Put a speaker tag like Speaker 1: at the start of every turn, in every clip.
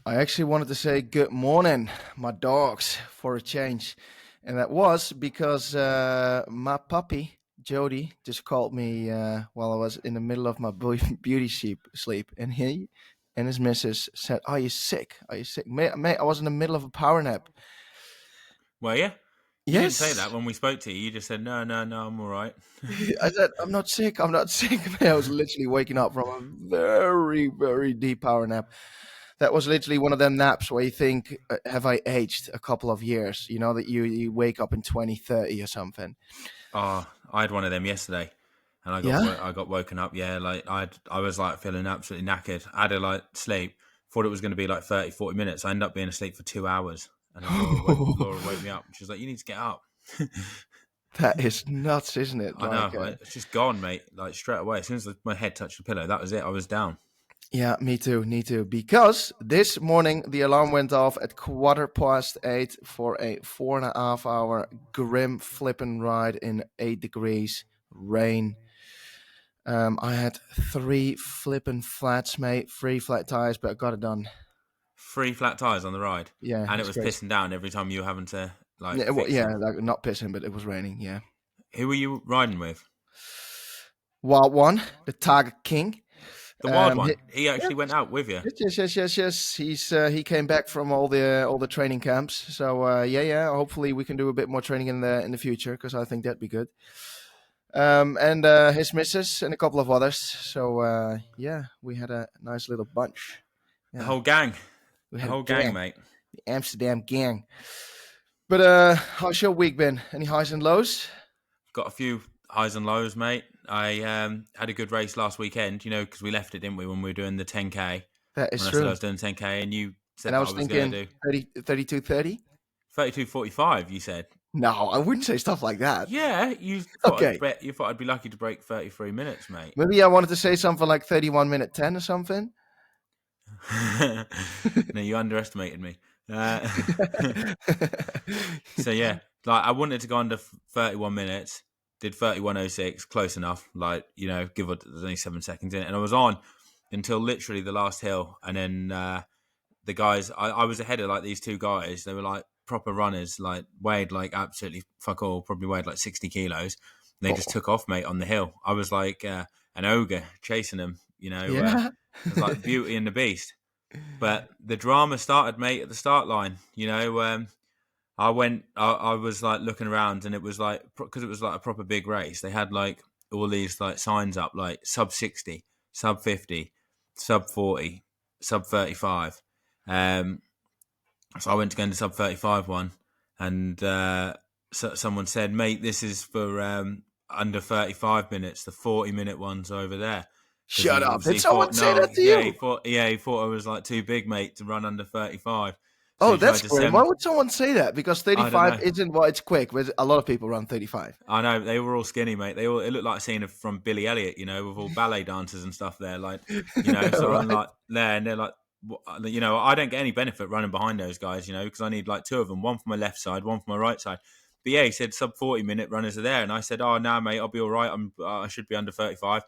Speaker 1: I actually wanted to say good morning, my dogs, for a change. And that was because my puppy, Jody, just called me while I was in the middle of my beauty sleep. And he and his missus said, "Are you sick? Are you sick?" Mate, I was in the middle of a power nap.
Speaker 2: Were you? You didn't say
Speaker 1: Yes.
Speaker 2: that when we spoke to you. You just said, no, no, no, I'm all right.
Speaker 1: I said, "I'm not sick. I'm not sick." Mate, I was literally waking up from a very, very deep power nap. That was literally one of them naps where you think, have I aged a couple of years? You know, that you wake up in 2030 or something.
Speaker 2: Oh, I had one of them yesterday, and
Speaker 1: Yeah?
Speaker 2: I got woken up. Yeah, like I was like feeling absolutely knackered. I had to like sleep. Thought it was going to be like 30, 40 minutes. I ended up being asleep for 2 hours, and then Laura woke me up. She was like, "You need to get up."
Speaker 1: That is nuts, isn't it?
Speaker 2: I know. It's just gone, mate. Like straight away. As soon as my head touched the pillow, that was it. I was down.
Speaker 1: Yeah, me too. Because this morning the alarm went off at 8:15 for a 4.5 hour grim flipping ride in 8 degrees rain. I had three flipping flats, mate, three flat tires, but I got it done.
Speaker 2: 3 flat tires on the ride,
Speaker 1: Yeah,
Speaker 2: and it
Speaker 1: it's
Speaker 2: was
Speaker 1: crazy.
Speaker 2: pissing down every time you were having to like
Speaker 1: Yeah,
Speaker 2: fix
Speaker 1: yeah,
Speaker 2: them.
Speaker 1: like not pissing, but it was raining. Yeah.
Speaker 2: Who were you riding with?
Speaker 1: Wild one, the Tiger King.
Speaker 2: The wild
Speaker 1: He,
Speaker 2: one. He
Speaker 1: yeah,
Speaker 2: actually went out with you.
Speaker 1: yes. He came back from all the training camps. So yeah. Hopefully we can do a bit more training in the future because I think that'd be good. And his missus and a couple of others. So yeah, we had a nice little bunch.
Speaker 2: The
Speaker 1: Yeah,
Speaker 2: whole gang.
Speaker 1: we
Speaker 2: The
Speaker 1: had a
Speaker 2: whole gang,
Speaker 1: gang,
Speaker 2: mate.
Speaker 1: the Amsterdam gang. But how's your week been? Any highs and lows?
Speaker 2: Got a few highs and lows, mate. I had a good race last weekend, because we left it, didn't we, when we were doing the 10K?
Speaker 1: That is
Speaker 2: When I said I
Speaker 1: true.
Speaker 2: was doing 10K and you
Speaker 1: And
Speaker 2: said
Speaker 1: I
Speaker 2: that I
Speaker 1: was
Speaker 2: was going
Speaker 1: thinking
Speaker 2: to do
Speaker 1: 30, 32:30.
Speaker 2: 32:45, you said.
Speaker 1: No, I wouldn't say stuff like that.
Speaker 2: Yeah,
Speaker 1: Okay.
Speaker 2: you thought I'd be lucky to break 33 minutes, mate.
Speaker 1: Maybe I wanted to say something like 31 minute 10 or something.
Speaker 2: No, you underestimated me. Uh, so yeah, like I wanted to go under 31 minutes, did 31:06, close enough. Like give it there's only 7 seconds in it, and I was on until literally the last hill, and then the guys, I was ahead of like these two guys. They were like proper runners, like weighed like absolutely fuck all, probably weighed like 60 kilos. And they just
Speaker 1: Oh,
Speaker 2: took off, mate, on the hill. I was like an ogre chasing them.
Speaker 1: yeah.
Speaker 2: It was like Beauty and the Beast. But the drama started, mate, at the start line. I was like looking around, and it was like, because it was like a proper big race. They had like all these like signs up, like sub 60, sub 50, sub 40, sub 35. Um, so I went to go into sub 35 one, and someone said, "Mate, this is for under 35 minutes. The 40-minute one's over there." Because
Speaker 1: Shut
Speaker 2: he
Speaker 1: up. Did
Speaker 2: obviously
Speaker 1: someone
Speaker 2: thought,
Speaker 1: say
Speaker 2: no,
Speaker 1: that to
Speaker 2: yeah,
Speaker 1: you?
Speaker 2: he thought I was like too big, mate, to run under 35. So
Speaker 1: Oh,
Speaker 2: he
Speaker 1: that's
Speaker 2: tried to
Speaker 1: grim. Why
Speaker 2: send.
Speaker 1: would someone say that? Because
Speaker 2: I don't
Speaker 1: 35
Speaker 2: know.
Speaker 1: isn't, well, it's quick, but a lot of people run 35.
Speaker 2: I know they were all skinny, mate. It looked like a scene from Billy Elliot, with all ballet dancers and stuff there, like, sort of
Speaker 1: Right?
Speaker 2: like there, and they're like, I don't get any benefit running behind those guys, because I need like two of them, one for my left side, one for my right side. But yeah, he said sub 40-minute runners are there, and I said, oh no, mate, I'll be all right. I should be under 35.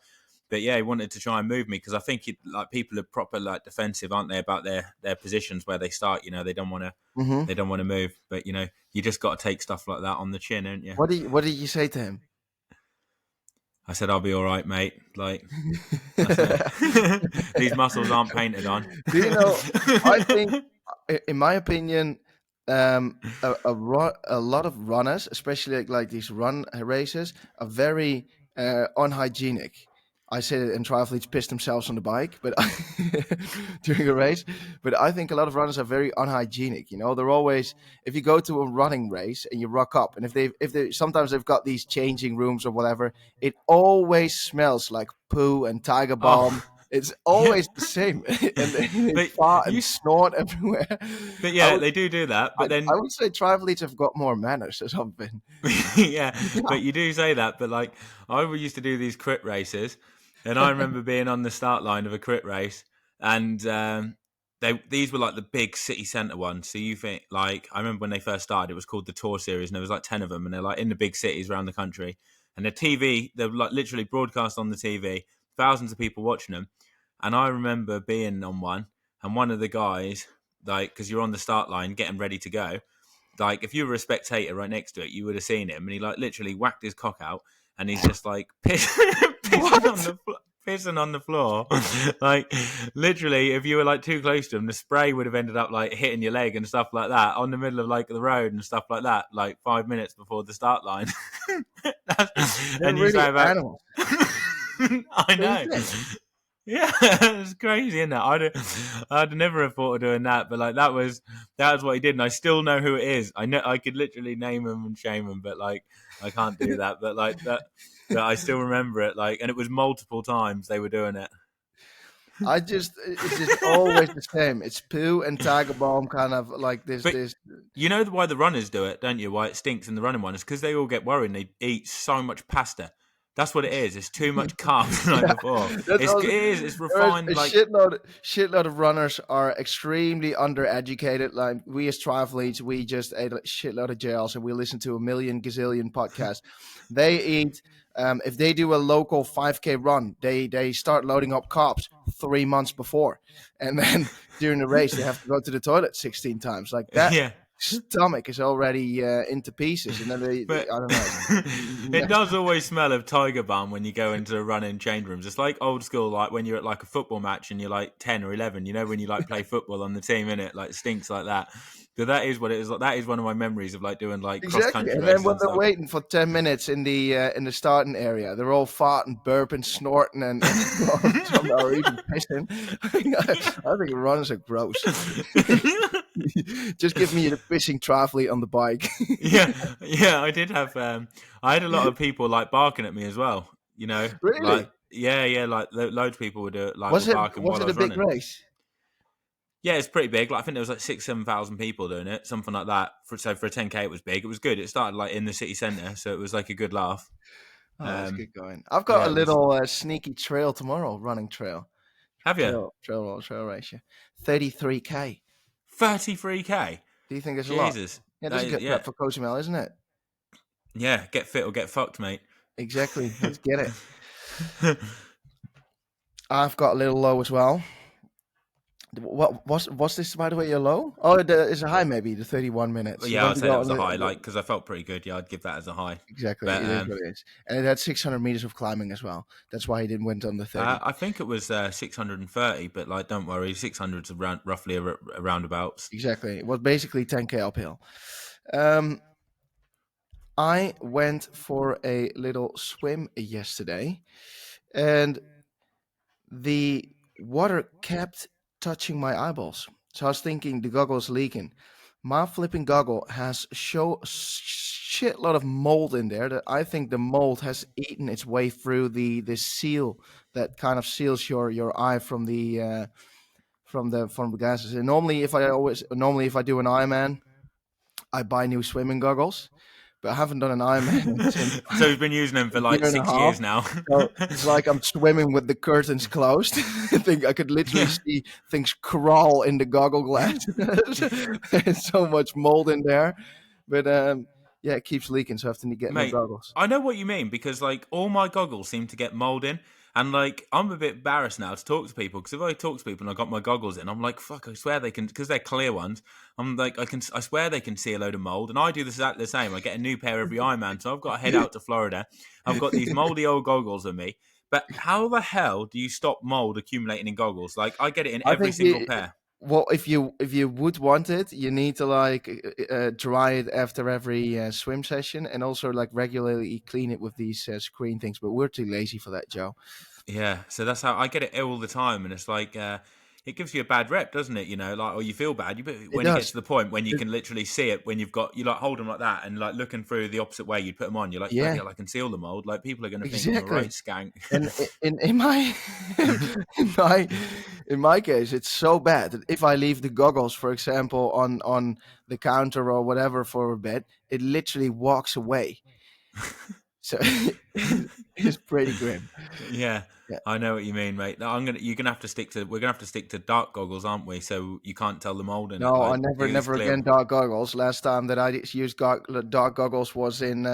Speaker 2: But yeah, he wanted to try and move me because I think like people are proper like defensive, aren't they, about their positions where they start. They don't want to
Speaker 1: Mm-hmm.
Speaker 2: move. But you just got to take stuff like that on the chin, don't you?
Speaker 1: What did you say to him?
Speaker 2: I said, I'll be all right, mate. Like, I said, these muscles aren't painted on.
Speaker 1: Do you know, I think, in my opinion, a lot of runners, especially like these run races, are very unhygienic. I say that, and triathletes piss themselves on the bike, but during a race. But I think a lot of runners are very unhygienic. They're always, if you go to a running race and you rock up, and if they sometimes they've got these changing rooms or whatever, it always smells like poo and tiger balm.
Speaker 2: Oh,
Speaker 1: It's
Speaker 2: yeah.
Speaker 1: always the same, and they
Speaker 2: but
Speaker 1: fart and
Speaker 2: you,
Speaker 1: snort everywhere.
Speaker 2: but
Speaker 1: I
Speaker 2: yeah,
Speaker 1: would,
Speaker 2: they do that.
Speaker 1: I,
Speaker 2: But
Speaker 1: I
Speaker 2: then,
Speaker 1: would say triathletes have got more manners or something.
Speaker 2: yeah,
Speaker 1: Yeah.
Speaker 2: but you do say that. But like, I used to do these crit races, and I remember being on the start line of a crit race, and these were like the big city centre ones. So you think, like, I remember when they first started, it was called the Tour Series, and there was like 10 of them, and they're like in the big cities around the country, and the TV, they're like literally broadcast on the TV, thousands of people watching them. And I remember being on one, and one of the guys like because you're on the start line getting ready to go. Like if you were a spectator right next to it, you would have seen him, and he like literally whacked his cock out, and he's just like pissing on
Speaker 1: What?
Speaker 2: the pissing on the floor. Like literally, if you were like too close to him, the spray would have ended up like hitting your leg and stuff like that on the middle of like the road and stuff like that. Like 5 minutes before the start line,
Speaker 1: They're
Speaker 2: and you
Speaker 1: really
Speaker 2: say about.
Speaker 1: animals.
Speaker 2: I
Speaker 1: Don't you
Speaker 2: know.
Speaker 1: think?
Speaker 2: Yeah, it's crazy, isn't it? I'd never have thought of doing that, but like that was what he did, and I still know who it is. I know I could literally name him and shame him, but like I can't do that. But like that, I still remember it. Like, and it was multiple times they were doing it.
Speaker 1: It's just always the same. It's poo and tiger balm, kind of like this.
Speaker 2: But you know why the runners do it, don't you? Why it stinks in the running one is because they all get worried and they eat so much pasta. That's what it is. It's too much carbs the night
Speaker 1: Yeah,
Speaker 2: before.
Speaker 1: that's
Speaker 2: It
Speaker 1: also,
Speaker 2: is. It's
Speaker 1: there is
Speaker 2: refined.
Speaker 1: a
Speaker 2: Like
Speaker 1: shitload of runners are extremely undereducated. Like we as triathletes, we just ate a shitload of gels and we listen to a million gazillion podcasts. They eat. If they do a local 5K run, they start loading up carbs 3 months before, and then during the race they have to go to the toilet 16 times. Like that
Speaker 2: yeah.
Speaker 1: stomach is already into pieces, and then
Speaker 2: But
Speaker 1: I don't know.
Speaker 2: it does always smell of tiger balm when you go into running change rooms. It's like old school, like when you're at like a football match and you're like 10 or 11, you know, when you like play football on the team, in it like stinks like that. But that is what it is. Like, that is one of my memories of like doing like cross
Speaker 1: Exactly,
Speaker 2: country
Speaker 1: and then
Speaker 2: races
Speaker 1: when
Speaker 2: and
Speaker 1: they're
Speaker 2: stuff.
Speaker 1: waiting for 10 minutes in the starting area, they're all farting, burping, snorting, and some are even pissing. I think runners are gross. Just give me the pissing triathlete on the bike.
Speaker 2: yeah. I did have. I had a lot of people like barking at me as well. You know, like
Speaker 1: Really?
Speaker 2: yeah. Like loads of people would do it, like were barking
Speaker 1: Was
Speaker 2: while I
Speaker 1: it a
Speaker 2: was
Speaker 1: big
Speaker 2: running.
Speaker 1: race?
Speaker 2: Yeah, it's pretty big. Like I think there was like 7,000 people doing it, something like that. So for a 10K, it was big. It was good. It started like in the city centre, so it was like a good laugh.
Speaker 1: Oh, that's good going. I've got
Speaker 2: Yeah,
Speaker 1: a
Speaker 2: it was.
Speaker 1: little sneaky trail tomorrow, running
Speaker 2: Have you
Speaker 1: trail race. 33K.
Speaker 2: 33K?
Speaker 1: Do you think there's a lot?
Speaker 2: Jesus,
Speaker 1: Yeah, this is good
Speaker 2: yeah,
Speaker 1: prep for Cozumel, isn't it?
Speaker 2: yeah. Get fit or get fucked, mate.
Speaker 1: Exactly. Let's get it. I've got a little low as well. What's this, by the way, your low? Oh, it's a high, maybe the 31 minutes.
Speaker 2: But
Speaker 1: The
Speaker 2: yeah,
Speaker 1: one
Speaker 2: I'd
Speaker 1: you
Speaker 2: say that
Speaker 1: got
Speaker 2: was a high, like because I felt pretty good. Yeah, I'd give that as a high.
Speaker 1: exactly.
Speaker 2: But
Speaker 1: It is what it is, and it had 600 meters of climbing as well. That's why he didn't went on the 30.
Speaker 2: I think it was 630. But like, don't worry, 600's around roughly around abouts.
Speaker 1: Exactly. It was basically 10K uphill. I went for a little swim yesterday, and the water kept touching my eyeballs. So I was thinking the goggle's leaking. My flipping goggle has shitload of mold in there that I think the mold has eaten its way through the seal that kind of seals your eye from the gases. And normally if I do an Ironman, I buy new swimming goggles, but I haven't done an Ironman since
Speaker 2: So we've been using them
Speaker 1: a
Speaker 2: for like
Speaker 1: year and a
Speaker 2: 6
Speaker 1: half.
Speaker 2: years now.
Speaker 1: So it's like I'm swimming with the curtains closed. I think I could literally
Speaker 2: Yeah.
Speaker 1: see things crawl in the goggle glass. There's so much mold in there, but yeah, it keeps leaking, so I have to get new
Speaker 2: Mate,
Speaker 1: goggles.
Speaker 2: I know what you mean because like all my goggles seem to get mold in, and like I'm a bit embarrassed now to talk to people because if I talk to people and I got my goggles in, I'm like, fuck, I swear they can because they're clear ones. I'm like, I swear they can see a load of mold, and I do this exactly the same. I get a new pair every Ironman, so I've got to head out to Florida. I've got these moldy old goggles with me. But how the hell do you stop mold accumulating in goggles? Like I get it in
Speaker 1: I
Speaker 2: every
Speaker 1: think
Speaker 2: single pair.
Speaker 1: well, if you would want it, you need to like dry it after every swim session, and also like regularly clean it with these screen things. But we're too lazy for that, Joe.
Speaker 2: Yeah, so that's how I get it all the time, and it's like it gives you a bad rep, doesn't it? You know, like or you feel bad.
Speaker 1: It
Speaker 2: When it gets
Speaker 1: does.
Speaker 2: to the point when you
Speaker 1: It-
Speaker 2: can literally see it, when you like hold them like that and like looking through the opposite way you'd put them on, you're like, bloody
Speaker 1: yeah,
Speaker 2: hell, I can see all the mold. Like people are going to think I'm a right
Speaker 1: exactly.
Speaker 2: skank.
Speaker 1: And in my in my in my case, it's so bad that if I leave the goggles, for example, on the counter or whatever for a bit, it literally walks away. So it's pretty grim.
Speaker 2: Yeah,
Speaker 1: Yeah.
Speaker 2: I know what you mean, mate. No, you're gonna have to stick to. We're gonna have to stick to dark goggles, aren't we? So you can't tell the mold in it.
Speaker 1: No, I
Speaker 2: Like it's
Speaker 1: never
Speaker 2: clear.
Speaker 1: again dark goggles. Last time that I used dark goggles was in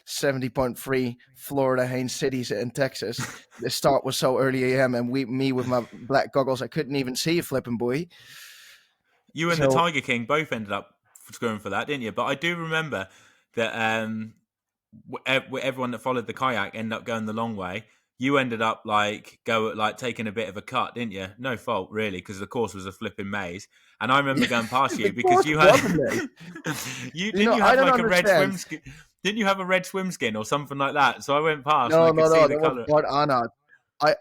Speaker 1: 70.3 Florida, Haines Cities in Texas. The start was so early a.m. and me with my black goggles, I couldn't even see a flipping buoy.
Speaker 2: You and the
Speaker 1: So
Speaker 2: Tiger King both ended up screwing for that, didn't you? But I do remember that everyone that followed the kayak ended up going the long way. You ended up taking a bit of a cut, didn't you? No fault really, because the course was a flipping maze. And I remember going past
Speaker 1: the
Speaker 2: you because
Speaker 1: course
Speaker 2: you had
Speaker 1: wasn't it?
Speaker 2: you
Speaker 1: You
Speaker 2: didn't
Speaker 1: know,
Speaker 2: you
Speaker 1: I
Speaker 2: have
Speaker 1: don't
Speaker 2: like a red
Speaker 1: understand.
Speaker 2: swim skin? Didn't you have a red swim skin or something like that? So I went past and
Speaker 1: No,
Speaker 2: I could
Speaker 1: no,
Speaker 2: see
Speaker 1: no.
Speaker 2: the
Speaker 1: That was
Speaker 2: color.
Speaker 1: Bart Anna.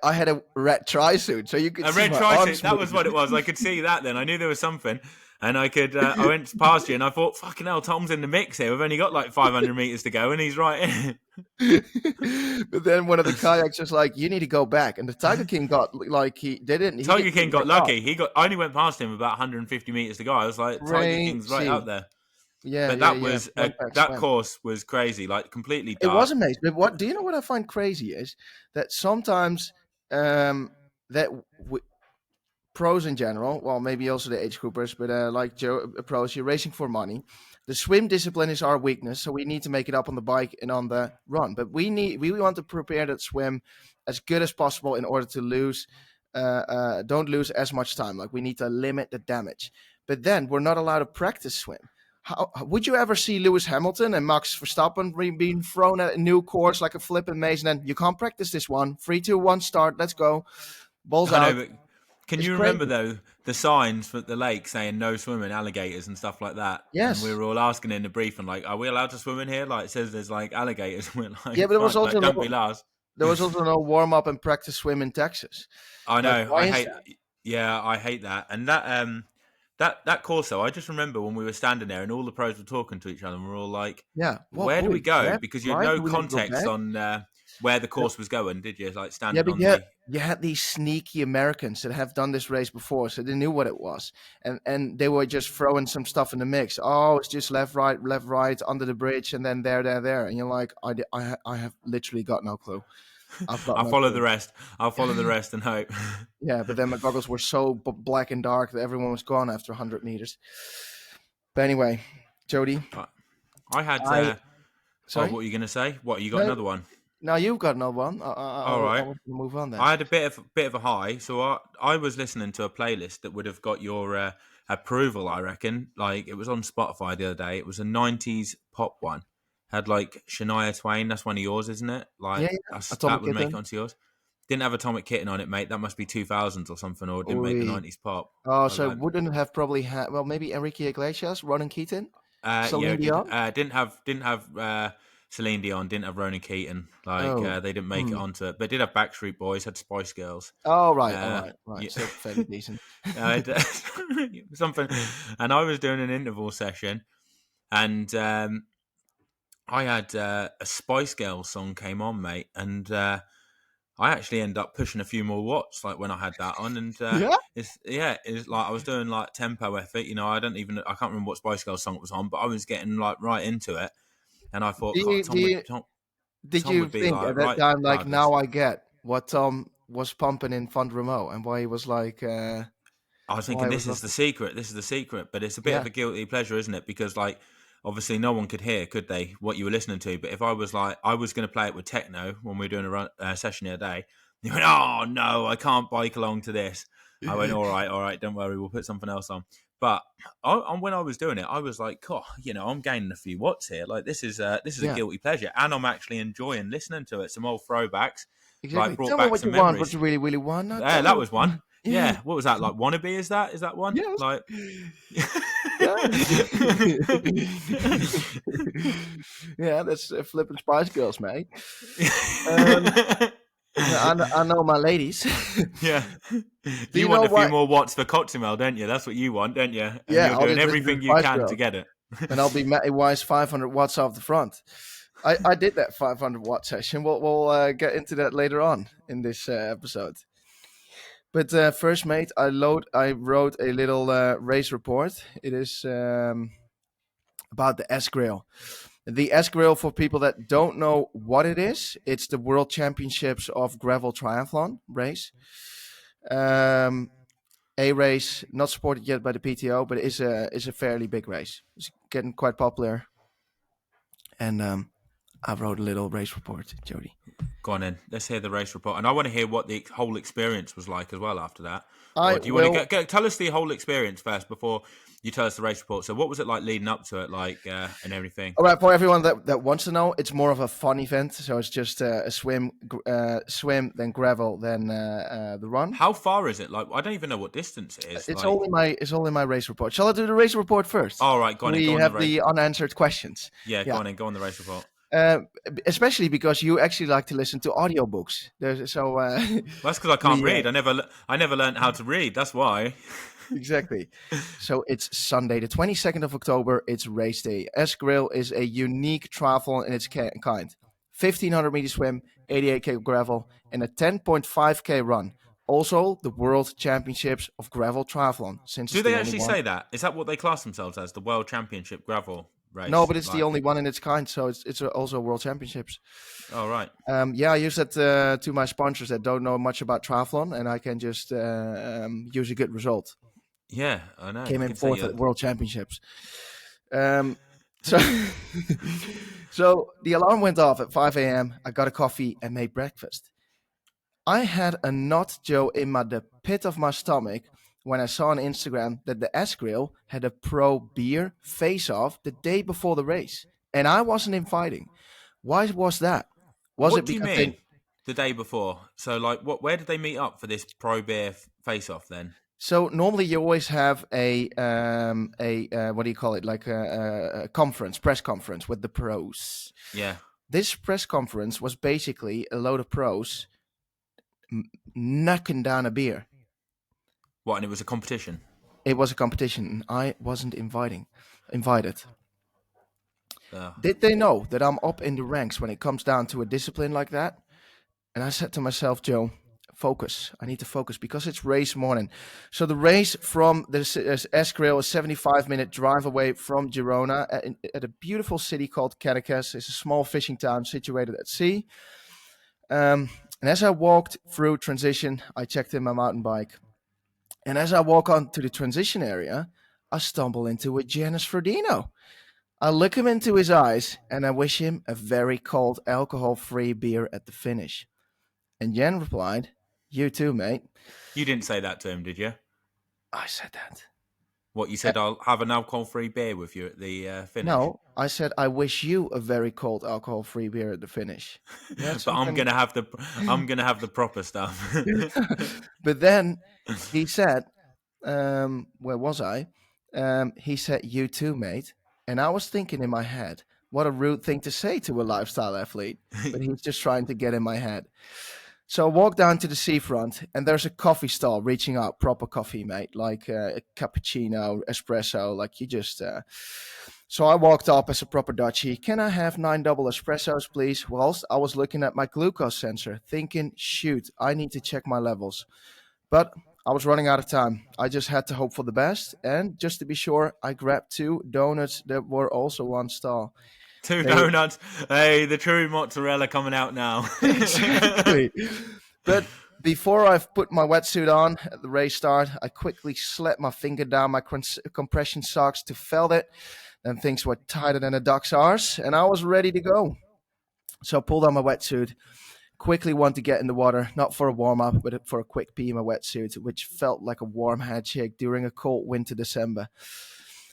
Speaker 1: I had a red tri-suit, so you could
Speaker 2: A
Speaker 1: see
Speaker 2: red
Speaker 1: my
Speaker 2: tri-suit.
Speaker 1: arms
Speaker 2: That was what it
Speaker 1: moving.
Speaker 2: was. I could see that then. I knew there was something, and I could. I went past you, and I thought, "Fucking hell, Tom's in the mix here. We've only got like 500 meters to go, and he's right in."
Speaker 1: But then one of the kayaks was like, "You need to go back," and the Tiger King got like he
Speaker 2: Tiger
Speaker 1: didn't
Speaker 2: King
Speaker 1: get
Speaker 2: got
Speaker 1: caught.
Speaker 2: lucky. I only went past him about 150 meters to go. I was like, Tiger King's right
Speaker 1: Crazy.
Speaker 2: up there.
Speaker 1: Yeah,
Speaker 2: But
Speaker 1: yeah,
Speaker 2: that
Speaker 1: yeah.
Speaker 2: was
Speaker 1: One pack
Speaker 2: that
Speaker 1: swim.
Speaker 2: course was crazy, like completely
Speaker 1: It was
Speaker 2: dark.
Speaker 1: amazing. But what do you know? What I find crazy is that sometimes that pros in general, well, maybe also the age groupers, but like Joe pros, you're racing for money. The swim discipline is our weakness, so we need to make it up on the bike and on the run. But we want to prepare that swim as good as possible in order to don't lose as much time. Like we need to limit the damage. But then we're not allowed to practice swim. How would you ever see Lewis Hamilton and Max Verstappen being thrown at a new course like a flipping maze? And then you can't practice this one. 3, 2, 1, start. Let's go. Balls
Speaker 2: I know,
Speaker 1: out.
Speaker 2: but can
Speaker 1: It's
Speaker 2: you remember
Speaker 1: crazy.
Speaker 2: though the signs for the lake saying no swimming, alligators and stuff like that? And we
Speaker 1: Yes.
Speaker 2: were all asking in the briefing, like, "Are we allowed to swim in here?" Like it says there's like alligators. We're
Speaker 1: Yeah,
Speaker 2: like,
Speaker 1: but
Speaker 2: "Fine, like don't be last."
Speaker 1: there was also no warm up and practice swim in Texas.
Speaker 2: I
Speaker 1: Like,
Speaker 2: know.
Speaker 1: why
Speaker 2: I
Speaker 1: is
Speaker 2: hate.
Speaker 1: that?
Speaker 2: Yeah, I hate that. And that course though, I just remember when we were standing there and all the pros were talking to each other, and we're all like,
Speaker 1: Yeah. Well,
Speaker 2: "Where do we
Speaker 1: wait,
Speaker 2: go?"
Speaker 1: left,
Speaker 2: Because you had
Speaker 1: right?
Speaker 2: no
Speaker 1: Do we have to go
Speaker 2: context
Speaker 1: back?
Speaker 2: on where the
Speaker 1: No.
Speaker 2: course was going, did you? Like
Speaker 1: Yeah,
Speaker 2: standing
Speaker 1: but
Speaker 2: on the.
Speaker 1: you had these sneaky Americans that have done this race before, so they knew what it was, and they were just throwing some stuff in the mix. Oh, it's just left, right, under the bridge, and then there, and you're like, I have literally got no clue. I've got
Speaker 2: I'll
Speaker 1: no
Speaker 2: follow the
Speaker 1: clue.
Speaker 2: rest. I'll follow the rest and hope.
Speaker 1: Yeah, but then my goggles were so black and dark that everyone was gone after 100 meters. But anyway, Jody,
Speaker 2: I had.
Speaker 1: I
Speaker 2: Oh, what
Speaker 1: sorry.
Speaker 2: were you going to say? What, you got
Speaker 1: No,
Speaker 2: another one?
Speaker 1: now you've got another one.
Speaker 2: All
Speaker 1: I
Speaker 2: right.
Speaker 1: want to move on then.
Speaker 2: I had a bit of a high, so I was listening to a playlist that would have got your approval. I reckon, like it was on Spotify the other day. It was a '90s pop one. Had like Shania Twain. That's one of yours, isn't it?
Speaker 1: Yeah,
Speaker 2: Like
Speaker 1: yeah.
Speaker 2: that
Speaker 1: Atomic
Speaker 2: would make it
Speaker 1: Kitten.
Speaker 2: onto yours. Didn't have Atomic Kitten on it, mate. That must be 2000s or something, or it didn't make the
Speaker 1: Oi.
Speaker 2: '90s pop.
Speaker 1: Oh,
Speaker 2: I
Speaker 1: so
Speaker 2: like,
Speaker 1: wouldn't it have probably had, well, maybe Enrique Iglesias, Ronan Keaton,
Speaker 2: yeah,
Speaker 1: Celine
Speaker 2: it did.
Speaker 1: Dion?
Speaker 2: Didn't have Celine Dion. Didn't have Ronan Keaton. Like
Speaker 1: Oh.
Speaker 2: they didn't make it
Speaker 1: Hmm.
Speaker 2: onto it. But did have Backstreet Boys. Had Spice Girls.
Speaker 1: Oh, right. All
Speaker 2: Uh,
Speaker 1: right. Right.
Speaker 2: yeah.
Speaker 1: Still fairly decent.
Speaker 2: uh, something, and I was doing an interval session, and I had a Spice Girls song came on, mate, and I actually ended up pushing a few more watts, like when I had that on, and
Speaker 1: Yeah?
Speaker 2: it's like I was doing like tempo effort. I can't remember what Spice Girls song it was on, but I was getting like right into it, and I thought,
Speaker 1: Do
Speaker 2: God,
Speaker 1: you, do you, did
Speaker 2: Tom
Speaker 1: you
Speaker 2: would be
Speaker 1: think
Speaker 2: like
Speaker 1: at that
Speaker 2: right
Speaker 1: time, like,
Speaker 2: proud of this.
Speaker 1: now I get what Tom was pumping in Fond Remo and why he was like,
Speaker 2: I was
Speaker 1: why
Speaker 2: thinking,
Speaker 1: it was
Speaker 2: this is
Speaker 1: up?
Speaker 2: the secret. This is the secret. But it's a bit
Speaker 1: Yeah.
Speaker 2: of a guilty pleasure, isn't it? Because, like, obviously no one could hear, could they, what you were listening to? But if I was like, I was going to play it with techno when we were doing a session the other day, you went, oh, no, I can't bike along to this. I went, all right, don't worry, we'll put something else on. But when I was doing it, I was like, oh, I'm gaining a few watts here. Like, this is a
Speaker 1: Yeah.
Speaker 2: guilty pleasure. And I'm actually enjoying listening to it. Some old throwbacks,
Speaker 1: Exactly.
Speaker 2: like, brought
Speaker 1: Tell me
Speaker 2: back
Speaker 1: what you
Speaker 2: some
Speaker 1: want, what
Speaker 2: memories.
Speaker 1: you really, really want. Now
Speaker 2: Yeah,
Speaker 1: tell me
Speaker 2: that
Speaker 1: what
Speaker 2: was
Speaker 1: you want.
Speaker 2: one.
Speaker 1: Yeah.
Speaker 2: Yeah, what was that? Like wannabe? Is that one?
Speaker 1: Yes.
Speaker 2: Like,
Speaker 1: Yeah. Yeah, that's flipping Spice Girls, mate. Um, I know my ladies.
Speaker 2: yeah.
Speaker 1: Do
Speaker 2: You
Speaker 1: you
Speaker 2: want
Speaker 1: know
Speaker 2: a few
Speaker 1: what?
Speaker 2: more watts for Cozumel, don't you? That's what you want, don't you? And
Speaker 1: Yeah,
Speaker 2: you're
Speaker 1: I'll
Speaker 2: doing
Speaker 1: just listen to the
Speaker 2: everything you
Speaker 1: Spice
Speaker 2: can to
Speaker 1: Girls,
Speaker 2: get it.
Speaker 1: and I'll be Matty Wise 500 watts off the front. I did that 500 watt session. We'll get into that later on in this episode. But first, mate, I wrote a little race report. It is about the Sgrail. The Sgrail, for people that don't know what it is, it's the World Championships of Gravel Triathlon race. Um, a race not supported yet by the PTO, but it is a fairly big race. It's getting quite popular, and I wrote a little race report, Jody.
Speaker 2: Go on then. Let's hear the race report. And I want to hear what the whole experience was like as well after that.
Speaker 1: I
Speaker 2: Or do you want to
Speaker 1: will.
Speaker 2: tell us the whole experience first before you tell us the race report? So what was it like leading up to it, like and everything?
Speaker 1: All right, for everyone that wants to know, it's more of a fun event. So it's just a swim, then gravel, then the run.
Speaker 2: How far is it? Like I don't even know what distance it is.
Speaker 1: It's
Speaker 2: Like,
Speaker 1: only my race report. Shall I do the race report first?
Speaker 2: all right, go on in,
Speaker 1: We
Speaker 2: go on the
Speaker 1: have
Speaker 2: race.
Speaker 1: the unanswered questions.
Speaker 2: Yeah,
Speaker 1: Yeah,
Speaker 2: go on in, go on the race report.
Speaker 1: uh, especially because you actually like to listen to audiobooks. So
Speaker 2: Well, that's because I can't
Speaker 1: we
Speaker 2: read. I never learned how to read. That's why.
Speaker 1: exactly. So it's Sunday, the 22nd of October. It's race day. Sgrail is a unique triathlon in its kind. 1500 meter swim, 88k gravel, and a 10.5k run. Also, the World Championships of Gravel Triathlon, since it's
Speaker 2: Do
Speaker 1: the
Speaker 2: they
Speaker 1: only
Speaker 2: actually
Speaker 1: one.
Speaker 2: say that? Is that what they class themselves as? The World Championship gravel
Speaker 1: No,
Speaker 2: race?
Speaker 1: but it's the
Speaker 2: Like,
Speaker 1: only one in its kind, so it's also World Championships.
Speaker 2: oh right.
Speaker 1: Yeah, I use that to my sponsors that don't know much about triathlon, and I can just use a good result.
Speaker 2: Yeah, I know.
Speaker 1: Came
Speaker 2: You
Speaker 1: in
Speaker 2: can say
Speaker 1: fourth
Speaker 2: you're.
Speaker 1: at World Championships. So, so the alarm went off at 5 a.m. I got a coffee and made breakfast. I had a nut Joe in the pit of my stomach when I saw on Instagram that the S Grill had a pro beer face off the day before the race, and I wasn't inviting. Why was that? Was it
Speaker 2: What do you
Speaker 1: because they?
Speaker 2: mean? The day before. So, like, what? Where did they meet up for this pro beer face off? Then.
Speaker 1: So normally you always have what do you call it, like a conference, press conference with the pros.
Speaker 2: Yeah.
Speaker 1: This press conference was basically a load of pros knocking down a beer.
Speaker 2: What? And it was a competition.
Speaker 1: It was a competition, and I wasn't invited.
Speaker 2: Uh,
Speaker 1: Did they know that I'm up in the ranks when it comes down to a discipline like that? And I said to myself, Joe, focus. I need to focus because it's race morning. So the race from the Esquirel is 75-minute drive away from Girona at a beautiful city called Caracas. It's a small fishing town situated at sea. And as I walked through transition, I checked in my mountain bike. And as I walk on to the transition area, I stumble into a Janis Frodeno. I look him into his eyes and I wish him a very cold alcohol-free beer at the finish. And Jen replied, "You too, mate."
Speaker 2: you didn't say that to him, did you?
Speaker 1: I said that.
Speaker 2: What you
Speaker 1: Uh,
Speaker 2: said? I'll have an alcohol-free beer with you at the finish.
Speaker 1: no, I said, "I wish you a very cold alcohol-free beer at the finish." You had
Speaker 2: But
Speaker 1: something.
Speaker 2: I'm gonna have the proper stuff.
Speaker 1: But then he said, where was I? He said, "You too, mate." And I was thinking in my head, what a rude thing to say to a lifestyle athlete. But he's just trying to get in my head. So I walk down to the seafront, and there's a coffee stall reaching out, proper coffee, mate, like a cappuccino, espresso, like you just. So I walked up as a proper Dutchie. Can I have 9 double espressos, please? Whilst I was looking at my glucose sensor, thinking, shoot, I need to check my levels. But I was running out of time. I just had to hope for the best, and just to be sure, I grabbed 2 donuts that were also on stall.
Speaker 2: Two
Speaker 1: They
Speaker 2: donuts. Hey, the true mozzarella coming out now.
Speaker 1: exactly. But before I put my wetsuit on at the race start, I quickly slipped my finger down my compression socks to felt it. Then things were tighter than a duck's arse, and I was ready to go. So I pulled on my wetsuit, quickly wanted to get in the water, not for a warm up, but for a quick pee in my wetsuit, which felt like a warm handshake during a cold winter December.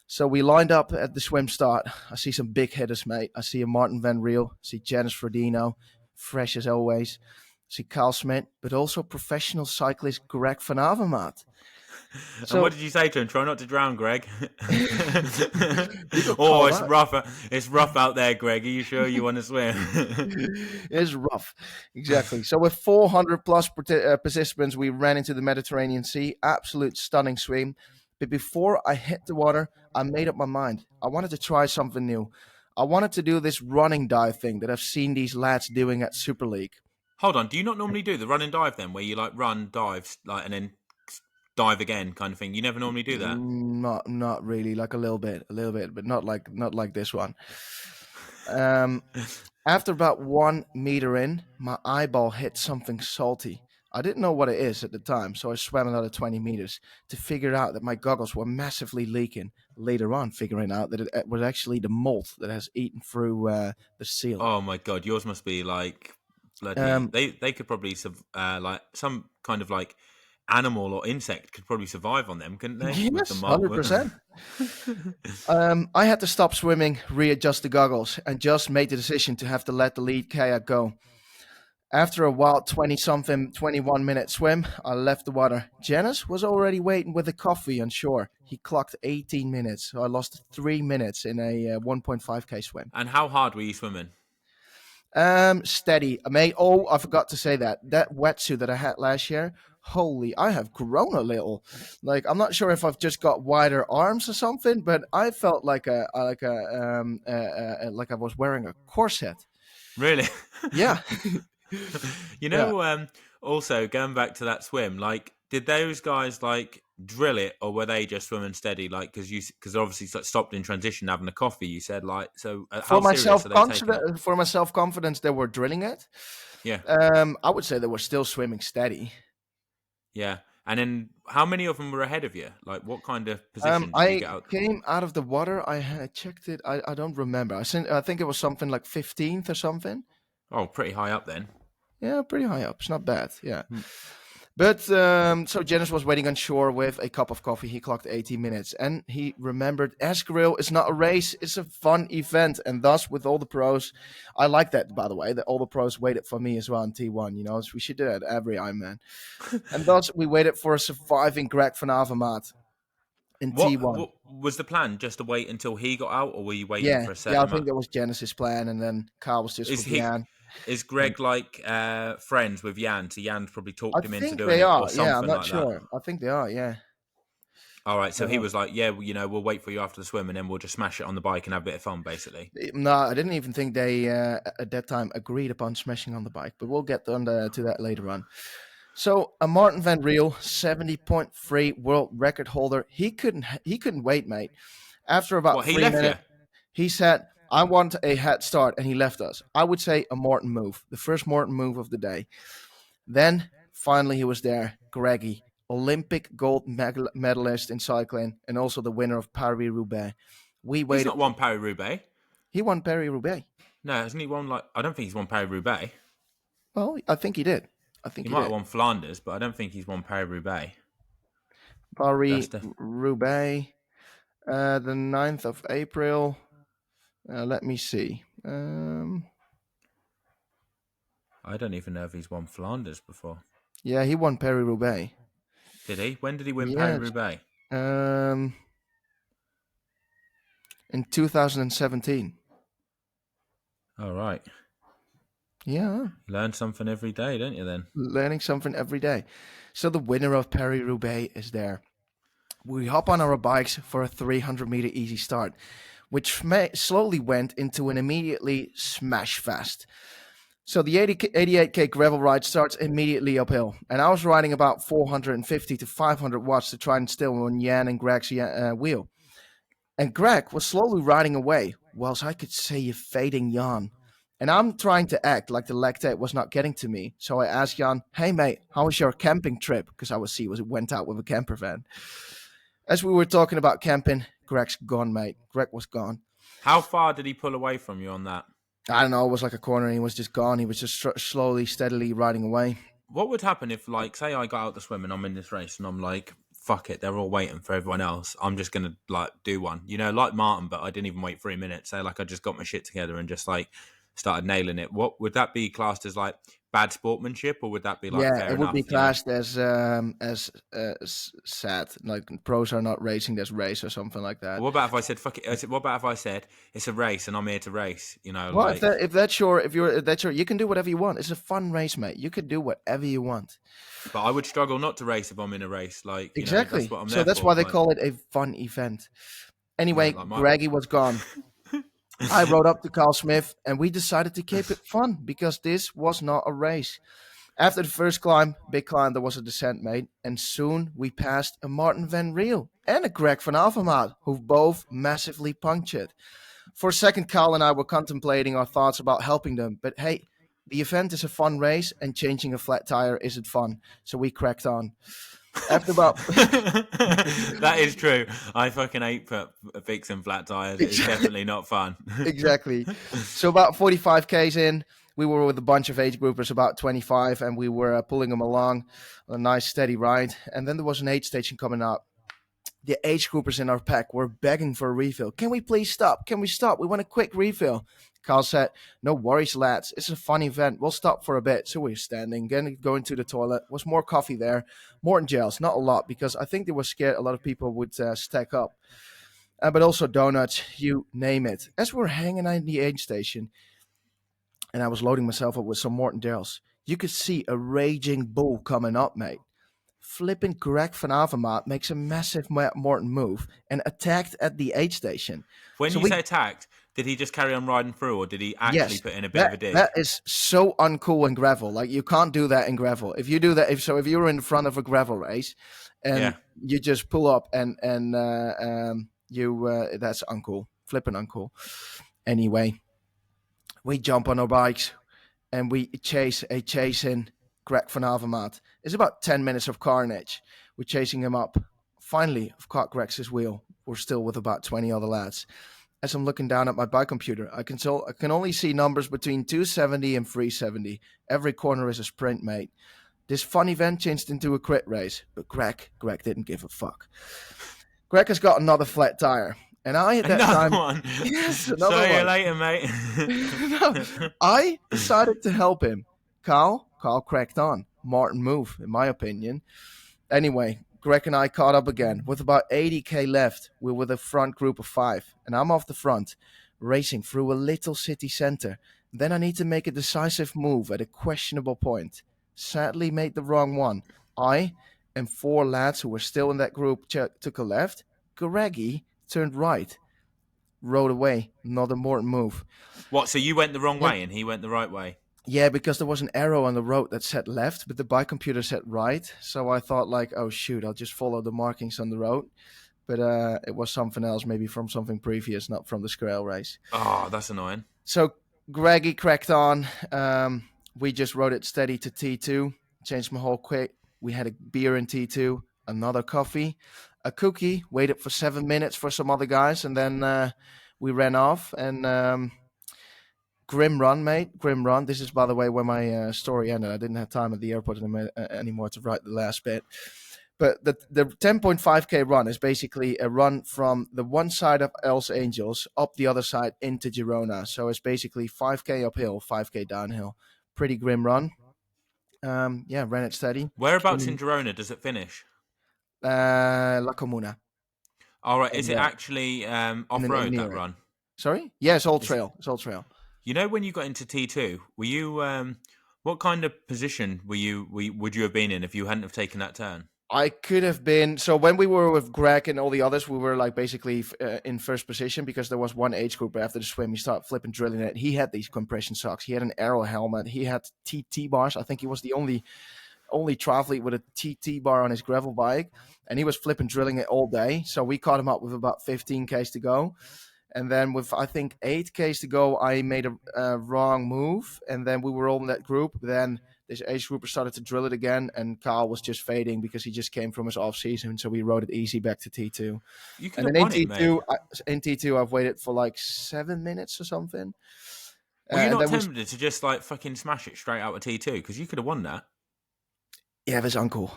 Speaker 1: So we lined up at the swim start. I see some big hitters, mate. I see a Martin Van Riel, I see Janis Frodeno, fresh as always. I see Carl Smith, but also professional cyclist Greg van Avermaet.
Speaker 2: And what
Speaker 1: So
Speaker 2: did you say to him? Try not to drown, Greg.
Speaker 1: you got
Speaker 2: Oh,
Speaker 1: called
Speaker 2: it's
Speaker 1: out.
Speaker 2: rough. It's rough out there, Greg. Are you sure you want to swim?
Speaker 1: It's rough. Exactly. So with 400 plus participants, we ran into the Mediterranean Sea. Absolute stunning swim. But before I hit the water, I made up my mind. I wanted to try something new. I wanted to do this running dive thing that I've seen these lads doing at Super League.
Speaker 2: Hold on. Do you not normally do the run and dive then, where you like run, dive, like, and then dive again, kind of thing? You never normally do that.
Speaker 1: Not really, like a little bit, but not like this one. Um, After about 1 meter in, my eyeball hit something salty. I didn't know what it is at the time, so I swam another 20 meters to figure out that my goggles were massively leaking. Later on, figuring out that it was actually the mold that has eaten through the seal.
Speaker 2: Oh my god, yours must be like bloody.
Speaker 1: Um,
Speaker 2: They could probably like some kind of like animal or insect could probably survive on them, couldn't they? With the
Speaker 1: Yes, 100%. I had to stop swimming, readjust the goggles, and just made the decision to have to let the lead kayak go. After a wild 20-something, 21-minute swim, I left the water. Janice was already waiting with a coffee on shore. He clocked 18 minutes, so I lost 3 minutes in a 1.5k swim.
Speaker 2: And how hard were you swimming?
Speaker 1: Steady. Mate, oh, I forgot to say that. That wetsuit that I had last year, holy, I have grown a little. Like, I'm not sure if I've just got wider arms or something, but I felt like like I was wearing a corset.
Speaker 2: Really?
Speaker 1: Yeah.
Speaker 2: You
Speaker 1: Yeah.
Speaker 2: know, also going back to that swim, like, did those guys like drill it, or were they just swimming steady? Like, because obviously stopped in transition having a coffee. You said like, so how serious are they taking it?
Speaker 1: For my self-confidence, they were drilling it.
Speaker 2: Yeah,
Speaker 1: I would say they were still swimming steady.
Speaker 2: yeah. And then how many of them were ahead of you? Like, what kind of position did you
Speaker 1: I
Speaker 2: get out?
Speaker 1: came out of the water. I had checked it. I don't remember. I think it was something like 15th or something.
Speaker 2: Oh, pretty high up then.
Speaker 1: Yeah, pretty high up. It's not bad. Yeah.
Speaker 2: Hmm.
Speaker 1: But so Janice was waiting on shore with a cup of coffee. He clocked 18 minutes, and he remembered Sgrail is not a race; it's a fun event. And thus, with all the pros, I like that, by the way, that all the pros waited for me as well in T1. You know, so we should do that every Ironman. And thus, we waited for a surviving Greg van Avermaet in T1.
Speaker 2: What was the plan? Just to wait until he got out, or were you waiting
Speaker 1: Yeah,
Speaker 2: for a
Speaker 1: yeah,
Speaker 2: certain
Speaker 1: I think
Speaker 2: amount?
Speaker 1: that was Janice's plan, and then Kyle was just
Speaker 2: Is
Speaker 1: with
Speaker 2: he?
Speaker 1: Jan.
Speaker 2: Is
Speaker 1: And
Speaker 2: Greg like friends with Jan? So Jan probably
Speaker 1: I
Speaker 2: talked him into
Speaker 1: think
Speaker 2: doing
Speaker 1: they
Speaker 2: it,
Speaker 1: are.
Speaker 2: or
Speaker 1: Yeah, I'm
Speaker 2: something
Speaker 1: not
Speaker 2: like that.
Speaker 1: sure. I think they are. Yeah.
Speaker 2: All right, so he
Speaker 1: Uh,
Speaker 2: was like, "Yeah, we'll wait for you after the swim, and then we'll just smash it on the bike and have a bit of fun, basically."
Speaker 1: No, I didn't even think they at that time agreed upon smashing on the bike, but we'll get to that later on. So, Martin Van Riel, 70.3 world record holder, he couldn't wait, mate. After about
Speaker 2: What, he
Speaker 1: 3
Speaker 2: left you?
Speaker 1: minutes, he said, "I want a head start," and he left us. I would say a Martin move, the first Martin move of the day. Then finally he was there, Greggy, Olympic gold medalist in cycling, and also the winner of Paris Roubaix. We
Speaker 2: He's
Speaker 1: waited.
Speaker 2: not won Paris Roubaix.
Speaker 1: He won Paris Roubaix.
Speaker 2: No, hasn't he won like? I don't think he's won Paris Roubaix.
Speaker 1: Well, I think he did. I think
Speaker 2: He
Speaker 1: he
Speaker 2: might have
Speaker 1: did.
Speaker 2: won Flanders, but I don't think he's won Paris Roubaix.
Speaker 1: Paris
Speaker 2: That's the.
Speaker 1: Roubaix, the 9th of April. Let me see.
Speaker 2: I don't even know if he's won Flanders before.
Speaker 1: Yeah, he won Paris Roubaix.
Speaker 2: Did he? When did he win Paris
Speaker 1: Yes.
Speaker 2: Roubaix?
Speaker 1: In 2017.
Speaker 2: All right.
Speaker 1: Yeah,
Speaker 2: Learn something every day, don't you? Then.
Speaker 1: learning something every day. So the winner of Paris Roubaix is there. We hop on our bikes for a 300-meter easy start, which slowly went into an immediately smash fest. So the 88k gravel ride starts immediately uphill, and I was riding about 450 to 500 watts to try and still on Jan and Greg's wheel. And Greg was slowly riding away, whilst I could see a fading Jan. And I'm trying to act like the lactate was not getting to me. So I asked Jan, "Hey mate, how was your camping trip?" Because I went out with a camper van. As we were talking about camping, Greg's gone, mate. Greg was gone.
Speaker 2: How far did he pull away from you on that?
Speaker 1: I don't know, it was like a corner and he was just gone. He was just slowly, steadily riding away.
Speaker 2: What would happen if, like, say I got out to swim and I'm in this race and I'm like, fuck it, they're all waiting for everyone else. I'm just going to, like, do one. You know, like Martin, but I didn't even wait 3 minutes. Say, like, I just got my shit together and just, like, started nailing it. What would that be classed as, like, bad sportsmanship, or would that be, like,
Speaker 1: Yeah,
Speaker 2: fair
Speaker 1: it would
Speaker 2: enough?
Speaker 1: be
Speaker 2: You know?
Speaker 1: classed as sad. Like pros are not racing this race or something like that.
Speaker 2: What about if I said, fuck it? What about if I said, it's a race and I'm here to race? You know,
Speaker 1: Well,
Speaker 2: like,
Speaker 1: if that's your, you can do whatever you want. It's a fun race, mate. You can do whatever you want.
Speaker 2: but I would struggle not to race if I'm in a race. Like, you know,
Speaker 1: Exactly.
Speaker 2: that's what I'm
Speaker 1: So
Speaker 2: there
Speaker 1: that's
Speaker 2: for.
Speaker 1: why they
Speaker 2: Like,
Speaker 1: call it a fun event.
Speaker 2: yeah,
Speaker 1: Anyway,
Speaker 2: like
Speaker 1: Greggy was gone. I rode up to Carl Smith and we decided to keep it fun because this was not a race. After the first big climb, there was a descent made, and soon we passed a Martin Van Riel and a Greg van Avermaet, who both massively punctured. For a second, Carl and I were contemplating our thoughts about helping them, but hey, the event is a fun race, and changing a flat tire isn't fun, so we cracked on. After about
Speaker 2: that is true. I fucking hate fixing flat tires. It's definitely not fun.
Speaker 1: exactly, so about 45 k's in, We were with a bunch of age groupers, about 25, and we were pulling them along on a nice steady ride. And then there was an aid station coming up. The age groupers in our pack were begging for a refill. Can we please stop? Can we stop? We want a quick refill. Carl said, no worries, lads. It's a fun event. We'll stop for a bit. So we were standing, going to the toilet. Was more coffee there, more gels, not a lot, because I think they were scared a lot of people would stack up. But also donuts, you name it. As we were hanging out in the aid station, and I was loading myself up with some Morton gels, you could see a raging bull coming up, mate. Flipping Greg van Avermaet makes a massive Morton move and attacked at the aid station.
Speaker 2: When
Speaker 1: So
Speaker 2: you say attacked, did he just carry on riding through, or did he actually
Speaker 1: yes,
Speaker 2: put in a bit of a
Speaker 1: that
Speaker 2: dig?
Speaker 1: is so uncool in gravel. Like, you can't do that in gravel. If you do that, if you're in front of a gravel race, and
Speaker 2: Yeah.
Speaker 1: you just pull up and that's uncool, flipping uncool. Anyway, we jump on our bikes and we chase in Greg van Avermaet. It's about 10 minutes of carnage. We're chasing him up. Finally, I've caught Greg's wheel. We're still with about 20 other lads. As I'm looking down at my bike computer, I can only see numbers between 270 and 370. Every corner is a sprint, mate. This fun event changed into a crit race, but Greg didn't give a fuck. Greg has got another flat tire. And I, at that
Speaker 2: Another
Speaker 1: time,
Speaker 2: one.
Speaker 1: yes, another
Speaker 2: See you
Speaker 1: one.
Speaker 2: later, mate.
Speaker 1: No, I decided to help him. Carl cracked on. Martin move, in my opinion. Anyway, Greg and I caught up again. With about 80k left, we were the front group of 5, and I'm off the front, racing through a little city center. Then I need to make a decisive move at a questionable point. Sadly, made the wrong one. I and 4 lads who were still in that group took a left. Greggy turned right, rode away. Not a Morton move.
Speaker 2: What? So you went the wrong
Speaker 1: Then,
Speaker 2: way and he went the right way?
Speaker 1: yeah, because there was an arrow on the road that said left, but the bike computer said right. So I thought, like, oh shoot, I'll just follow the markings on the road. But it was something else, maybe from something previous, not from the Sgrail race.
Speaker 2: Oh, that's annoying.
Speaker 1: So Greggy cracked on. We just rode it steady to T2. Changed my whole quick. We had a beer in T2, another coffee, a cookie. Waited for 7 minutes for some other guys, and then we ran off. And grim run, mate. Grim run. This is, by the way, where my story ended. I didn't have time at the airport anymore to write the last bit. But the 10.5k run is basically a run from the one side of Els Angels up the other side into Girona. So it's basically 5k uphill, 5k downhill. Pretty grim run. Yeah, ran it steady.
Speaker 2: Whereabouts in Girona does it finish?
Speaker 1: La Comuna.
Speaker 2: All right. Is
Speaker 1: And,
Speaker 2: it actually
Speaker 1: in
Speaker 2: off-road,
Speaker 1: near
Speaker 2: that
Speaker 1: it.
Speaker 2: run?
Speaker 1: Sorry? Yeah, it's all trail. It's all trail.
Speaker 2: You know, when you got into T2, were you what kind of position would you have been in if you hadn't have taken that turn?
Speaker 1: I could have been. So when we were with Greg and all the others, we were like basically in first position, because there was one age group after the swim. He started flipping, drilling it. He had these compression socks. He had an arrow helmet. He had TT bars. I think he was the only triathlete with a TT bar on his gravel bike, and he was flipping, drilling it all day. So we caught him up with about 15Ks to go. And then with, I think, 8Ks to go, I made a wrong move. And then we were all in that group. Then this age grouper started to drill it again, and Carl was just fading because he just came from his off season. So we rode it easy back to T2.
Speaker 2: You could
Speaker 1: And
Speaker 2: have
Speaker 1: then
Speaker 2: won it, mate.
Speaker 1: in T2, I've waited for like 7 minutes or something.
Speaker 2: Were you
Speaker 1: And
Speaker 2: not
Speaker 1: then
Speaker 2: tempted to just like fucking smash it straight out of T2? Because you could have won that.
Speaker 1: yeah, it was uncool.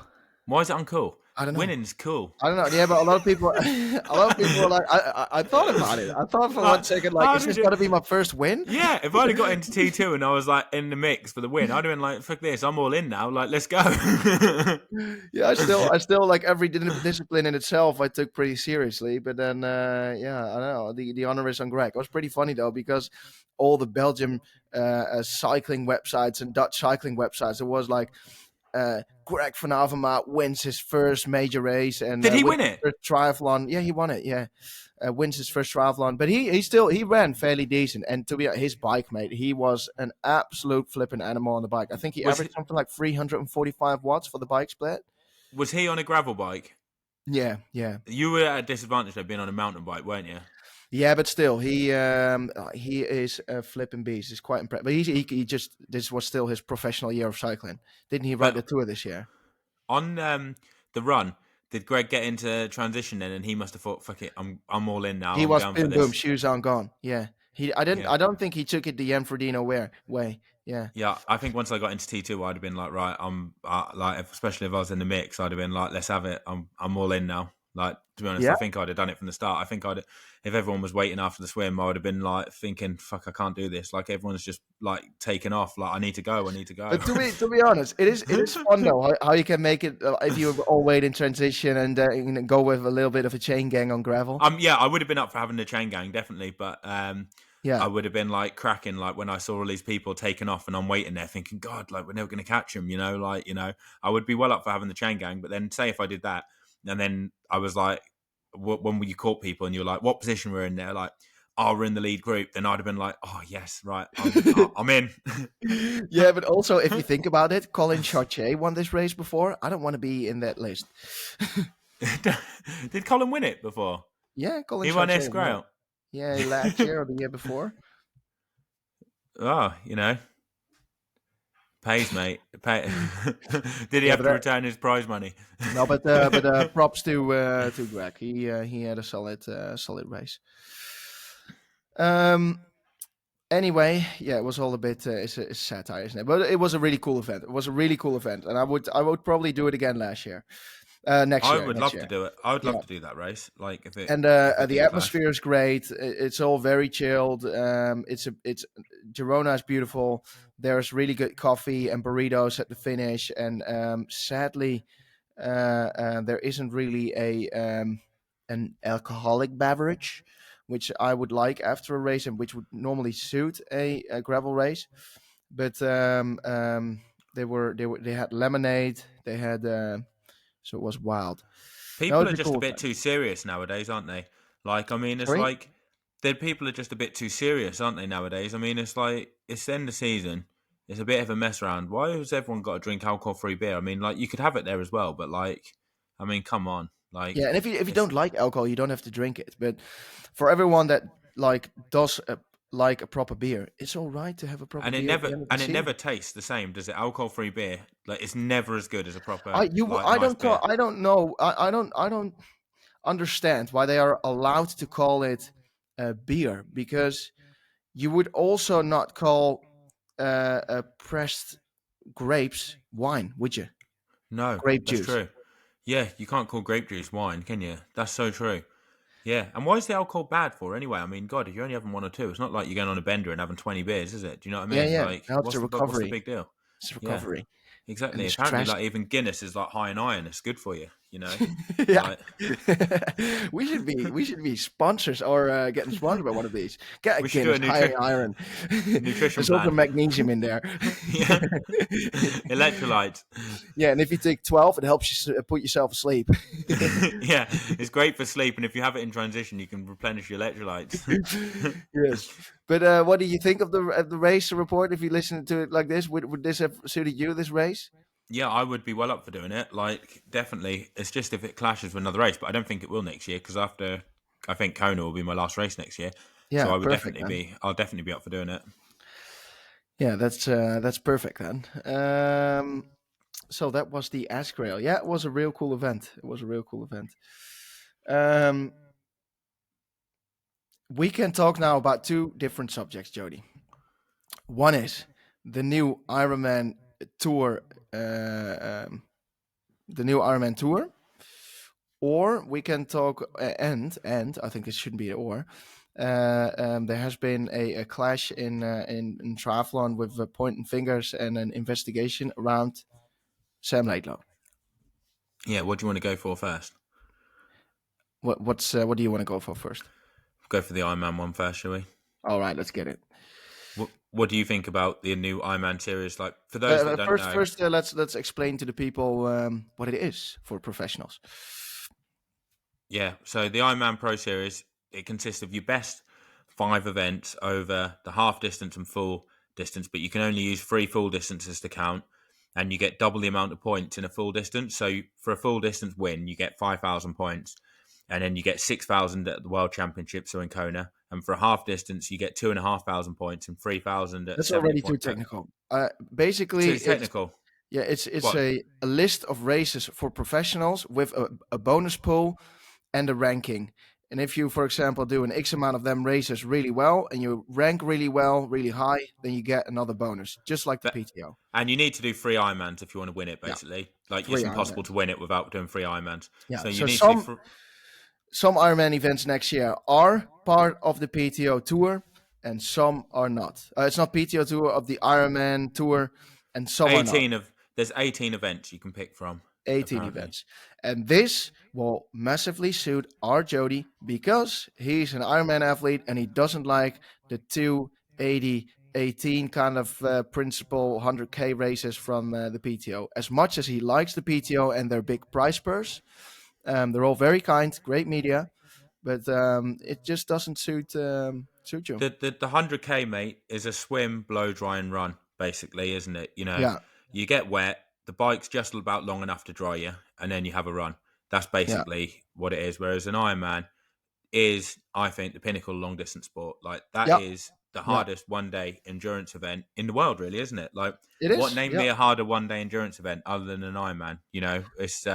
Speaker 2: Why is it uncool?
Speaker 1: I don't know.
Speaker 2: Winning's cool.
Speaker 1: I don't know. Yeah, but a lot of people, were like, I thought about it. I thought for 1 second, like, is this got to be my first win?
Speaker 2: Yeah, if I'd have got into T2 and I was like in the mix for the win, I'd have been like, fuck this, I'm all in now. Like, let's go.
Speaker 1: Yeah, I still like every discipline in itself I took pretty seriously. But then, yeah, I don't know. The honor is on Greg. It was pretty funny though, because all the Belgian cycling websites and Dutch cycling websites, it was like, Greg van Avermaet wins his first major race, and
Speaker 2: Did he
Speaker 1: wins
Speaker 2: win
Speaker 1: his
Speaker 2: it?
Speaker 1: first triathlon. Yeah, he won it. Yeah, wins his first triathlon, but he ran fairly decent. And to be his bike, mate, he was an absolute flipping animal on the bike. I think he averaged something like 345 watts for the bike split.
Speaker 2: Was he on a gravel bike?
Speaker 1: Yeah.
Speaker 2: You were at a disadvantage of being on a mountain bike, weren't you?
Speaker 1: Yeah, but still, he is a flipping beast. It's quite impressive. But he just, this was still his professional year of cycling. Didn't he ride the Tour this year?
Speaker 2: On the run, did Greg get into transition then? And he must have thought, "Fuck it, I'm all in now.
Speaker 1: He
Speaker 2: I'm
Speaker 1: was
Speaker 2: down for
Speaker 1: boom,
Speaker 2: this."
Speaker 1: shoes on, gone. Yeah.
Speaker 2: Yeah.
Speaker 1: I don't think he took it the Frodeno way. Yeah.
Speaker 2: Yeah, I think once I got into T2, I'd have been like, right, especially if I was in the mix, I'd have been like, let's have it. I'm all in now. Like, to be honest,
Speaker 1: Yeah.
Speaker 2: I think I'd have done it from the start. I think if everyone was waiting after the swim, I would have been like thinking, fuck, I can't do this. Like everyone's just like taking off. Like, I need to go. I need to go.
Speaker 1: But to be honest, it is fun though how you can make it if you all wait in transition and go with a little bit of a chain gang on gravel.
Speaker 2: Yeah, I would have been up for having the chain gang definitely, but
Speaker 1: Yeah.
Speaker 2: I would have been like cracking like when I saw all these people taking off and I'm waiting there thinking, God, like we're never going to catch them, I would be well up for having the chain gang. But then say if I did that and then I was like, when you caught people and you're like, what position we're in there? Like, oh, we're in the lead group. Then I'd have been like, oh yes, right, I'm in.
Speaker 1: Yeah, but also if you think about it, Colin Chartier won this race before. I don't want to be in that list.
Speaker 2: Did Colin win it before?
Speaker 1: Yeah, Colin
Speaker 2: He won
Speaker 1: Chartier.
Speaker 2: Sgrail.
Speaker 1: Yeah, last year or the year before.
Speaker 2: Oh, pays, mate. Did he
Speaker 1: Yeah,
Speaker 2: have to return his prize money?
Speaker 1: No, but props to Greg. He had a solid race. Anyway, yeah, it was all a bit it's satire, isn't it? But it was a really cool event. It was a really cool event, and I would probably do it again next year.
Speaker 2: I would
Speaker 1: Next
Speaker 2: love
Speaker 1: year.
Speaker 2: to do it. I would love
Speaker 1: Yeah.
Speaker 2: to do that race. Like if
Speaker 1: And
Speaker 2: it
Speaker 1: the
Speaker 2: didn't clash.
Speaker 1: atmosphere is great. It's all very chilled. It's Girona is beautiful. There's really good coffee and burritos at the finish. And sadly, there isn't really an alcoholic beverage, which I would like after a race and which would normally suit a gravel race. But they had lemonade. They had so it was wild. No,
Speaker 2: People
Speaker 1: it's
Speaker 2: are
Speaker 1: a
Speaker 2: just a
Speaker 1: cool
Speaker 2: bit
Speaker 1: event.
Speaker 2: too serious nowadays, aren't they? Like, I mean, it's
Speaker 1: Sorry.
Speaker 2: like the people are just a bit too serious, aren't they? Nowadays, I mean, it's like it's the end of season. It's a bit of a mess around. Why has everyone got to drink alcohol-free beer? I mean, like you could have it there as well, but like, I mean, come on, like
Speaker 1: Yeah, and if you
Speaker 2: it's
Speaker 1: don't like alcohol, you don't have to drink it. But for everyone that like does like a proper beer, it's all right to have a proper
Speaker 2: and it
Speaker 1: beer at the
Speaker 2: never
Speaker 1: end of the
Speaker 2: and it
Speaker 1: season.
Speaker 2: never tastes the same, does it? Alcohol-free beer, like it's never as good as a
Speaker 1: I
Speaker 2: proper
Speaker 1: you
Speaker 2: like nice beer.
Speaker 1: I don't know I don't understand why they are allowed to call it beer, because you would also not call pressed grapes wine, would you?
Speaker 2: No,
Speaker 1: Grape
Speaker 2: that's
Speaker 1: juice.
Speaker 2: true. Yeah, you can't call grape juice wine, can you? That's so true. Yeah, and why is the alcohol bad for anyway? I mean, God, if you're only having one or two, it's not like you're going on a bender and having 20 beers, is it? Do you know what I
Speaker 1: Yeah,
Speaker 2: mean?
Speaker 1: yeah.
Speaker 2: Like,
Speaker 1: Now it's a
Speaker 2: what's the
Speaker 1: recovery.
Speaker 2: big deal?
Speaker 1: It's a
Speaker 2: Yeah,
Speaker 1: recovery and
Speaker 2: exactly.
Speaker 1: the
Speaker 2: Apparently,
Speaker 1: stress.
Speaker 2: like even Guinness is like high in iron. It's good for you.
Speaker 1: Yeah.
Speaker 2: Like
Speaker 1: we should be sponsors or getting sponsored by one of these. Get a
Speaker 2: we should do
Speaker 1: Guinness
Speaker 2: a
Speaker 1: high in iron.
Speaker 2: nutrition
Speaker 1: There's also
Speaker 2: plan.
Speaker 1: magnesium in there.
Speaker 2: Yeah, electrolytes.
Speaker 1: Yeah, and if you take 12, it helps you put yourself asleep.
Speaker 2: Yeah, it's great for sleep, and if you have it in transition, you can replenish your electrolytes.
Speaker 1: Yes, but what do you think of the race report? If you listen to it like this, would this have suited you, this race?
Speaker 2: Yeah, I would be well up for doing it. Like, definitely. It's just if it clashes with another race, but I don't think it will next year because I think Kona will be my last race next year. So
Speaker 1: Yeah, perfect then.
Speaker 2: I'll definitely be up for doing it.
Speaker 1: Yeah, that's perfect then. So that was the Sgrail. Yeah, it was a real cool event. It was a real cool event. Um, we can talk now about two different subjects, Jody. One is the new Ironman tour, the new Ironman tour, or we can talk and I think this shouldn't be an or. There has been a clash in triathlon with pointing fingers and an investigation around Sam Laidlow.
Speaker 2: Yeah, what do you want to go for first?
Speaker 1: What do you want to go for first?
Speaker 2: Go for the Ironman one first, shall we?
Speaker 1: All right, let's get it.
Speaker 2: What do you think about the new Ironman series? Like, for those that don't know,
Speaker 1: First, let's explain to the people what it is for professionals.
Speaker 2: yeah. So the Ironman Pro Series, it consists of your best 5 events over the half distance and full distance, but you can only use 3 full distances to count, and you get double the amount of points in a full distance. So for a full distance win, you get 5,000 points, and then you get 6,000 at the World Championships, so in Kona. And for a half distance, you get 2,500 points and 3,000 at
Speaker 1: That's
Speaker 2: 70
Speaker 1: already too
Speaker 2: points.
Speaker 1: technical.
Speaker 2: Too
Speaker 1: Basically,
Speaker 2: technical.
Speaker 1: it's
Speaker 2: What?
Speaker 1: a list of races for professionals with a bonus pool and a ranking. And if you, for example, do an X amount of them races really well and you rank really well, really high, then you get another bonus, just like the
Speaker 2: But
Speaker 1: PTO.
Speaker 2: and you need to do 3 Ironmans if you want to win it.
Speaker 1: Yeah,
Speaker 2: Basically, like it's
Speaker 1: 3 Ironman.
Speaker 2: impossible to win it without doing 3 Ironmans.
Speaker 1: Yeah.
Speaker 2: So you
Speaker 1: So
Speaker 2: need to do.
Speaker 1: some Ironman events next year are part of the PTO tour, and some are not. It's not PTO tour of the Ironman tour, and some are not.
Speaker 2: 18 of there's 18 events you can pick from
Speaker 1: 18
Speaker 2: apparently.
Speaker 1: events. And this will massively suit our Jody because he's an Ironman athlete and he doesn't like the 280 18 kind of principle 100K races from the PTO. As much as he likes the PTO and their big prize purse, they're all very kind, great media, but it just doesn't suit you.
Speaker 2: The 100K, mate, is a swim, blow dry and run basically, isn't it?
Speaker 1: Yeah,
Speaker 2: You get wet, the bike's just about long enough to dry you, and then you have a run. That's
Speaker 1: yeah,
Speaker 2: basically what it is. Whereas an Ironman is, I think, the pinnacle long distance sport. Like that
Speaker 1: yeah,
Speaker 2: is the
Speaker 1: yeah.
Speaker 2: hardest 1 day endurance event in the world, really, isn't it? Like,
Speaker 1: It
Speaker 2: what
Speaker 1: is.
Speaker 2: name
Speaker 1: Yeah,
Speaker 2: me a harder 1 day endurance event other than an Ironman? It's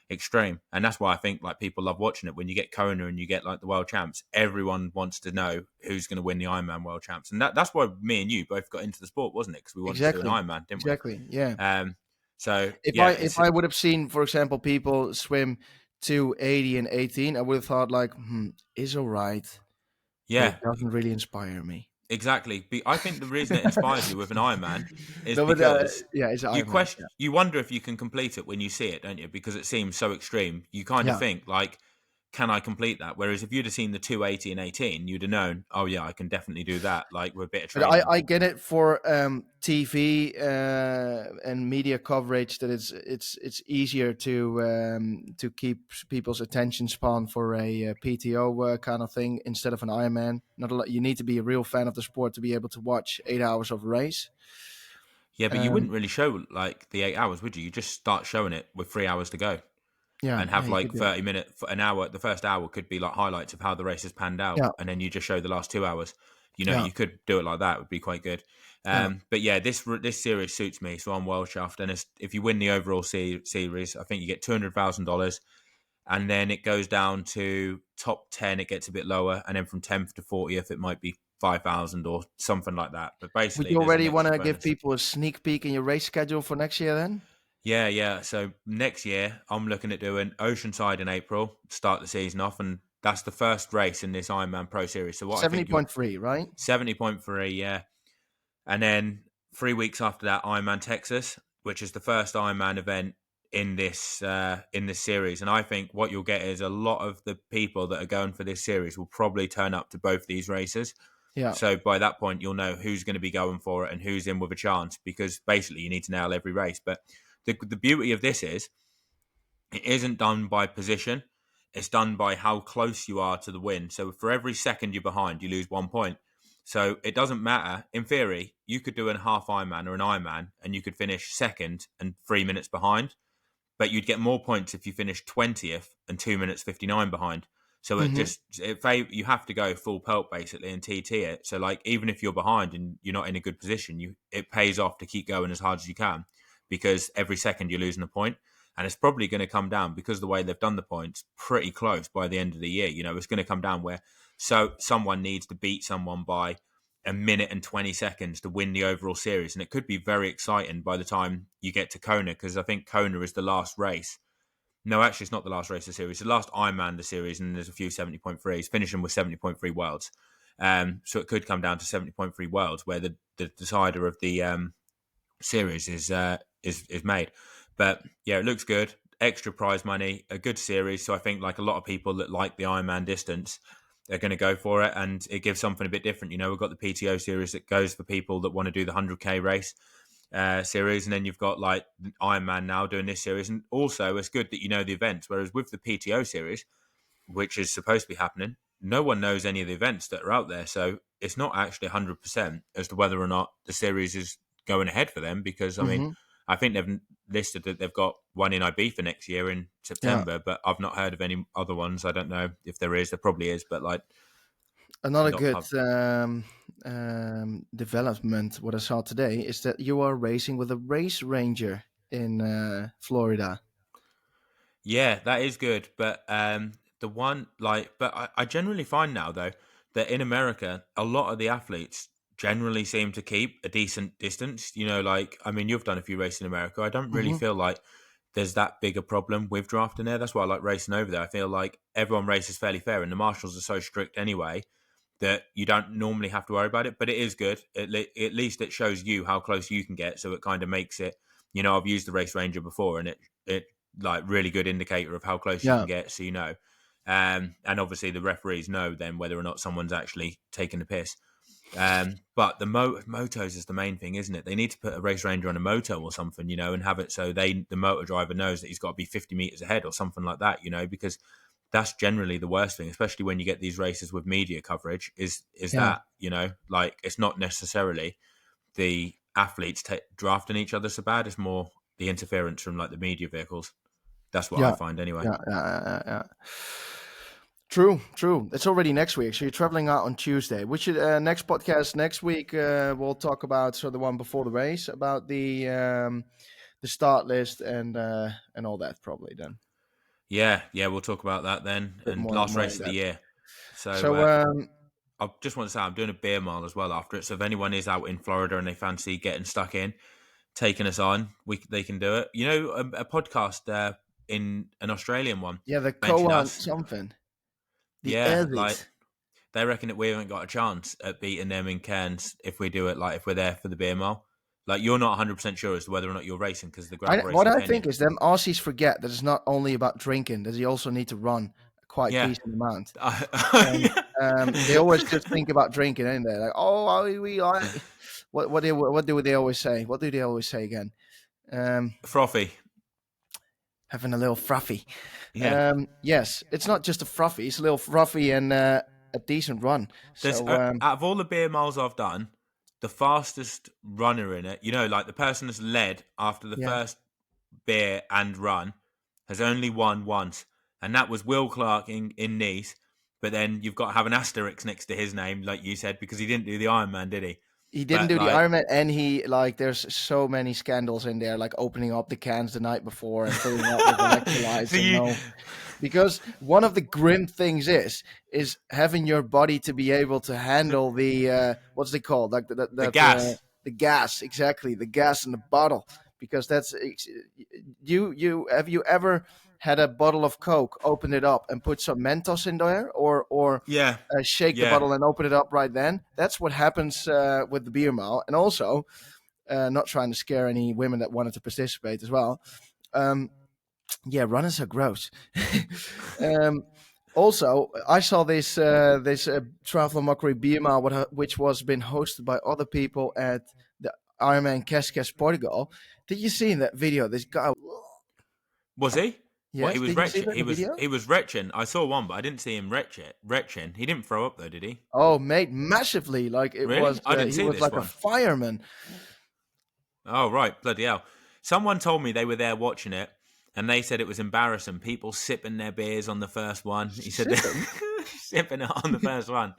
Speaker 2: extreme, and that's why I think like people love watching it. When you get Kona and you get like the world champs, everyone wants to know who's going to win the Ironman world champs, and that's why me and you both got into the sport, wasn't it? Because we wanted to do an
Speaker 1: exactly,
Speaker 2: Ironman, didn't we?
Speaker 1: exactly. Yeah.
Speaker 2: So
Speaker 1: If
Speaker 2: yeah,
Speaker 1: if I would have seen, for example, people swim 280 and 18, I would have thought like, is all right, but
Speaker 2: yeah,
Speaker 1: it doesn't really inspire me.
Speaker 2: exactly. I think the reason it inspires you with an Ironman is
Speaker 1: No, but
Speaker 2: because
Speaker 1: yeah, it's Iron Man.
Speaker 2: you wonder if you can complete it when you see it, don't you? Because it seems so extreme. You kind of
Speaker 1: Yeah,
Speaker 2: think like, can I complete that? Whereas if you'd have seen the 280 and 18, you'd have known, oh yeah, I can definitely do that. Like with a bit of
Speaker 1: but I,
Speaker 2: training.
Speaker 1: I get it for TV and media coverage that it's easier to keep people's attention span for a PTO kind of thing instead of an Ironman. Not a lot. You need to be a real fan of the sport to be able to watch 8 hours of a race.
Speaker 2: Yeah, but you
Speaker 1: Um,
Speaker 2: wouldn't really show like the 8 hours, would you? You just start showing it with 3 hours to go
Speaker 1: yeah,
Speaker 2: and
Speaker 1: yeah,
Speaker 2: have
Speaker 1: you could
Speaker 2: like
Speaker 1: do it.
Speaker 2: 30 minutes, an hour. The first hour could be like highlights of how the race has panned out,
Speaker 1: Yeah,
Speaker 2: and then you just show the last 2 hours.
Speaker 1: yeah,
Speaker 2: You could do it like that. It would be quite good.
Speaker 1: yeah.
Speaker 2: But yeah, this series suits me, so I'm well chuffed. And if you win the overall series, I think you get $200,000, and then it goes down to top 10. It gets a bit lower, and then from 10th to 40th, it might be 5,000 or something like that. But
Speaker 1: Would
Speaker 2: basically,
Speaker 1: you
Speaker 2: there's an
Speaker 1: already want
Speaker 2: extra
Speaker 1: to give
Speaker 2: bonus.
Speaker 1: people a sneak peek in your race schedule for next year then?
Speaker 2: Yeah, yeah. So next year, I'm looking at doing Oceanside in April, start the season off, and that's the first race in this Ironman Pro Series. So what I think you're
Speaker 1: 70.3, right?
Speaker 2: 70.3, yeah. And then 3 weeks after that, Ironman Texas, which is the first Ironman event in this series. And I think what you'll get is a lot of the people that are going for this series will probably turn up to both these races.
Speaker 1: Yeah.
Speaker 2: So by that point, you'll know who's going to be going for it and who's in with a chance, because basically you need to nail every race. But the beauty of this is it isn't done by position. It's done by how close you are to the win. So for every second you're behind, you lose 1 point. So it doesn't matter. In theory, you could do a half Ironman or an Ironman and you could finish second and 3 minutes behind, but you'd get more points if you finish 20th and 2 minutes 59 behind. So
Speaker 1: Hmm.
Speaker 2: you have to go full pelt basically and TT it. So like even if you're behind and you're not in a good position, it pays off to keep going as hard as you can, because every second you're losing a point. And it's probably going to come down, because the way they've done the points, pretty close by the end of the year. It's going to come down where someone needs to beat someone by a minute and 20 seconds to win the overall series. And it could be very exciting by the time you get to Kona, because I think Kona is the last race. No, actually, it's not the last race of the series. It's the last Ironman of the series, and there's a few 70.3s, finishing with 70.3 worlds. So it could come down to 70.3 worlds, where the decider of the series is made. But yeah, it looks good. Extra prize money, a good series. So I think like a lot of people that like the Ironman distance, they're going to go for it, and it gives something a bit different. We've got the PTO series that goes for people that want to do the 100K race series, and then you've got like Ironman now doing this series. And also, it's good that you know the events. Whereas with the PTO series, which is supposed to be happening, no one knows any of the events that are out there. So it's not actually 100% as to whether or not the series is going ahead for them, because, I mean,
Speaker 1: Hmm.
Speaker 2: I think they've listed that they've got one in IB for next year in
Speaker 1: Yeah.
Speaker 2: September, but I've not heard of any other ones. I don't know if there is. There probably is, but like
Speaker 1: Another
Speaker 2: not
Speaker 1: good
Speaker 2: pub.
Speaker 1: development, what I saw today, is that you are racing with a race ranger in Florida.
Speaker 2: Yeah, that is good, but The one like, but I generally find now though that in America, a lot of the athletes generally seem to keep a decent distance. You know, like I mean, you've done a few races in America. I don't really
Speaker 1: Hmm.
Speaker 2: feel like there's that big a problem with drafting there. That's why I like racing over there. I feel like everyone races fairly fair, and the marshals are so strict anyway that you don't normally have to worry about it. But it is good. At least it shows you how close you can get, so it kind of makes it. You know, I've used the race ranger before, and it like really good indicator of how close you can
Speaker 1: Yeah,
Speaker 2: get, so you know. And obviously the referees know then whether or not someone's actually taking the piss. But the motos is the main thing, isn't it? They need to put a race ranger on a moto or something, you know, and have it so the motor driver knows that he's got to be 50 meters ahead or something like that, you know, because that's generally the worst thing, especially when you get these races with media coverage. Is
Speaker 1: yeah,
Speaker 2: that, you know, like it's not necessarily the athletes drafting each other so bad. It's more the interference from like the media vehicles. That's what I
Speaker 1: yeah,
Speaker 2: find anyway.
Speaker 1: yeah. True, true. It's already next week, so you're traveling out on Tuesday. We should next podcast next week. We'll talk about so the one before the race about the start list and all that probably then
Speaker 2: Yeah, yeah, we'll talk about that then.
Speaker 1: a bit
Speaker 2: And
Speaker 1: more
Speaker 2: last
Speaker 1: more in
Speaker 2: race of the
Speaker 1: depth.
Speaker 2: year. So
Speaker 1: So
Speaker 2: I just want to say I'm doing a beer mile as well after it. So if anyone is out in Florida and they fancy getting stuck in, taking us on, they can do it. You know, a podcast in an Australian one
Speaker 1: yeah, the
Speaker 2: mentioned
Speaker 1: Koan
Speaker 2: us.
Speaker 1: something, the
Speaker 2: Yeah, like
Speaker 1: edit.
Speaker 2: they reckon that we haven't got a chance at beating them in Cairns if we do it. Like if we're there for the beer mile. Like you're not 100% sure as to whether or not you're racing because the gravel race
Speaker 1: What
Speaker 2: in
Speaker 1: I
Speaker 2: Kenya.
Speaker 1: think is them Aussies forget that it's not only about drinking; that you also need to run a quite
Speaker 2: Yeah,
Speaker 1: decent amount. And
Speaker 2: yeah.
Speaker 1: they always just think about drinking, ain't they? Like, oh, we like what do they always say? What do they always say again? Um,
Speaker 2: Frothy.
Speaker 1: Having a little fruffy.
Speaker 2: Yeah.
Speaker 1: Yes, it's not just a fruffy; it's a little fruffy and a decent run.
Speaker 2: There's
Speaker 1: So
Speaker 2: out of all the beer miles I've done, the fastest runner in it, you know, like the person that's led after the
Speaker 1: yeah,
Speaker 2: first beer and run has only won once, and that was Will Clark in Nice. But then you've got to have an asterisk next to his name, like you said, because he didn't do the Ironman, did he?
Speaker 1: he didn't
Speaker 2: But
Speaker 1: do the
Speaker 2: like,
Speaker 1: Ironman, and he like there's so many scandals in there, like opening up the cans the night before and filling up with
Speaker 2: so
Speaker 1: electrolytes and
Speaker 2: you,
Speaker 1: no. Because one of the grim things is having your body to be able to handle the what's it called, like
Speaker 2: the gas,
Speaker 1: the gas, exactly, the gas in the bottle. Because you have you ever had a bottle of Coke, open it up and put some Mentos in there, or
Speaker 2: yeah,
Speaker 1: shake the
Speaker 2: yeah.
Speaker 1: bottle and open it up right then? That's what happens with the beer mile. And also, not trying to scare any women that wanted to participate as well. Um, yeah, runners are gross. um, Also, I saw this Triathlon Mockery beer mile, which was been hosted by other people at the Ironman Cascais Portugal. Did you see in that video this guy?
Speaker 2: Was he? What he
Speaker 1: Yes,
Speaker 2: was
Speaker 1: did you see
Speaker 2: retching?
Speaker 1: that in the video?
Speaker 2: He was retching. I saw one, but I didn't see him retching. He didn't throw up though, did he?
Speaker 1: Oh, mate, massively! Like it
Speaker 2: Really?
Speaker 1: was,
Speaker 2: I didn't
Speaker 1: he
Speaker 2: see
Speaker 1: was
Speaker 2: this
Speaker 1: like a
Speaker 2: one.
Speaker 1: fireman.
Speaker 2: Oh, right. Bloody hell. Someone told me they were there watching it and they said it was embarrassing. People sipping their beers on the first one. He said
Speaker 1: Sipping.
Speaker 2: sipping it on the first one.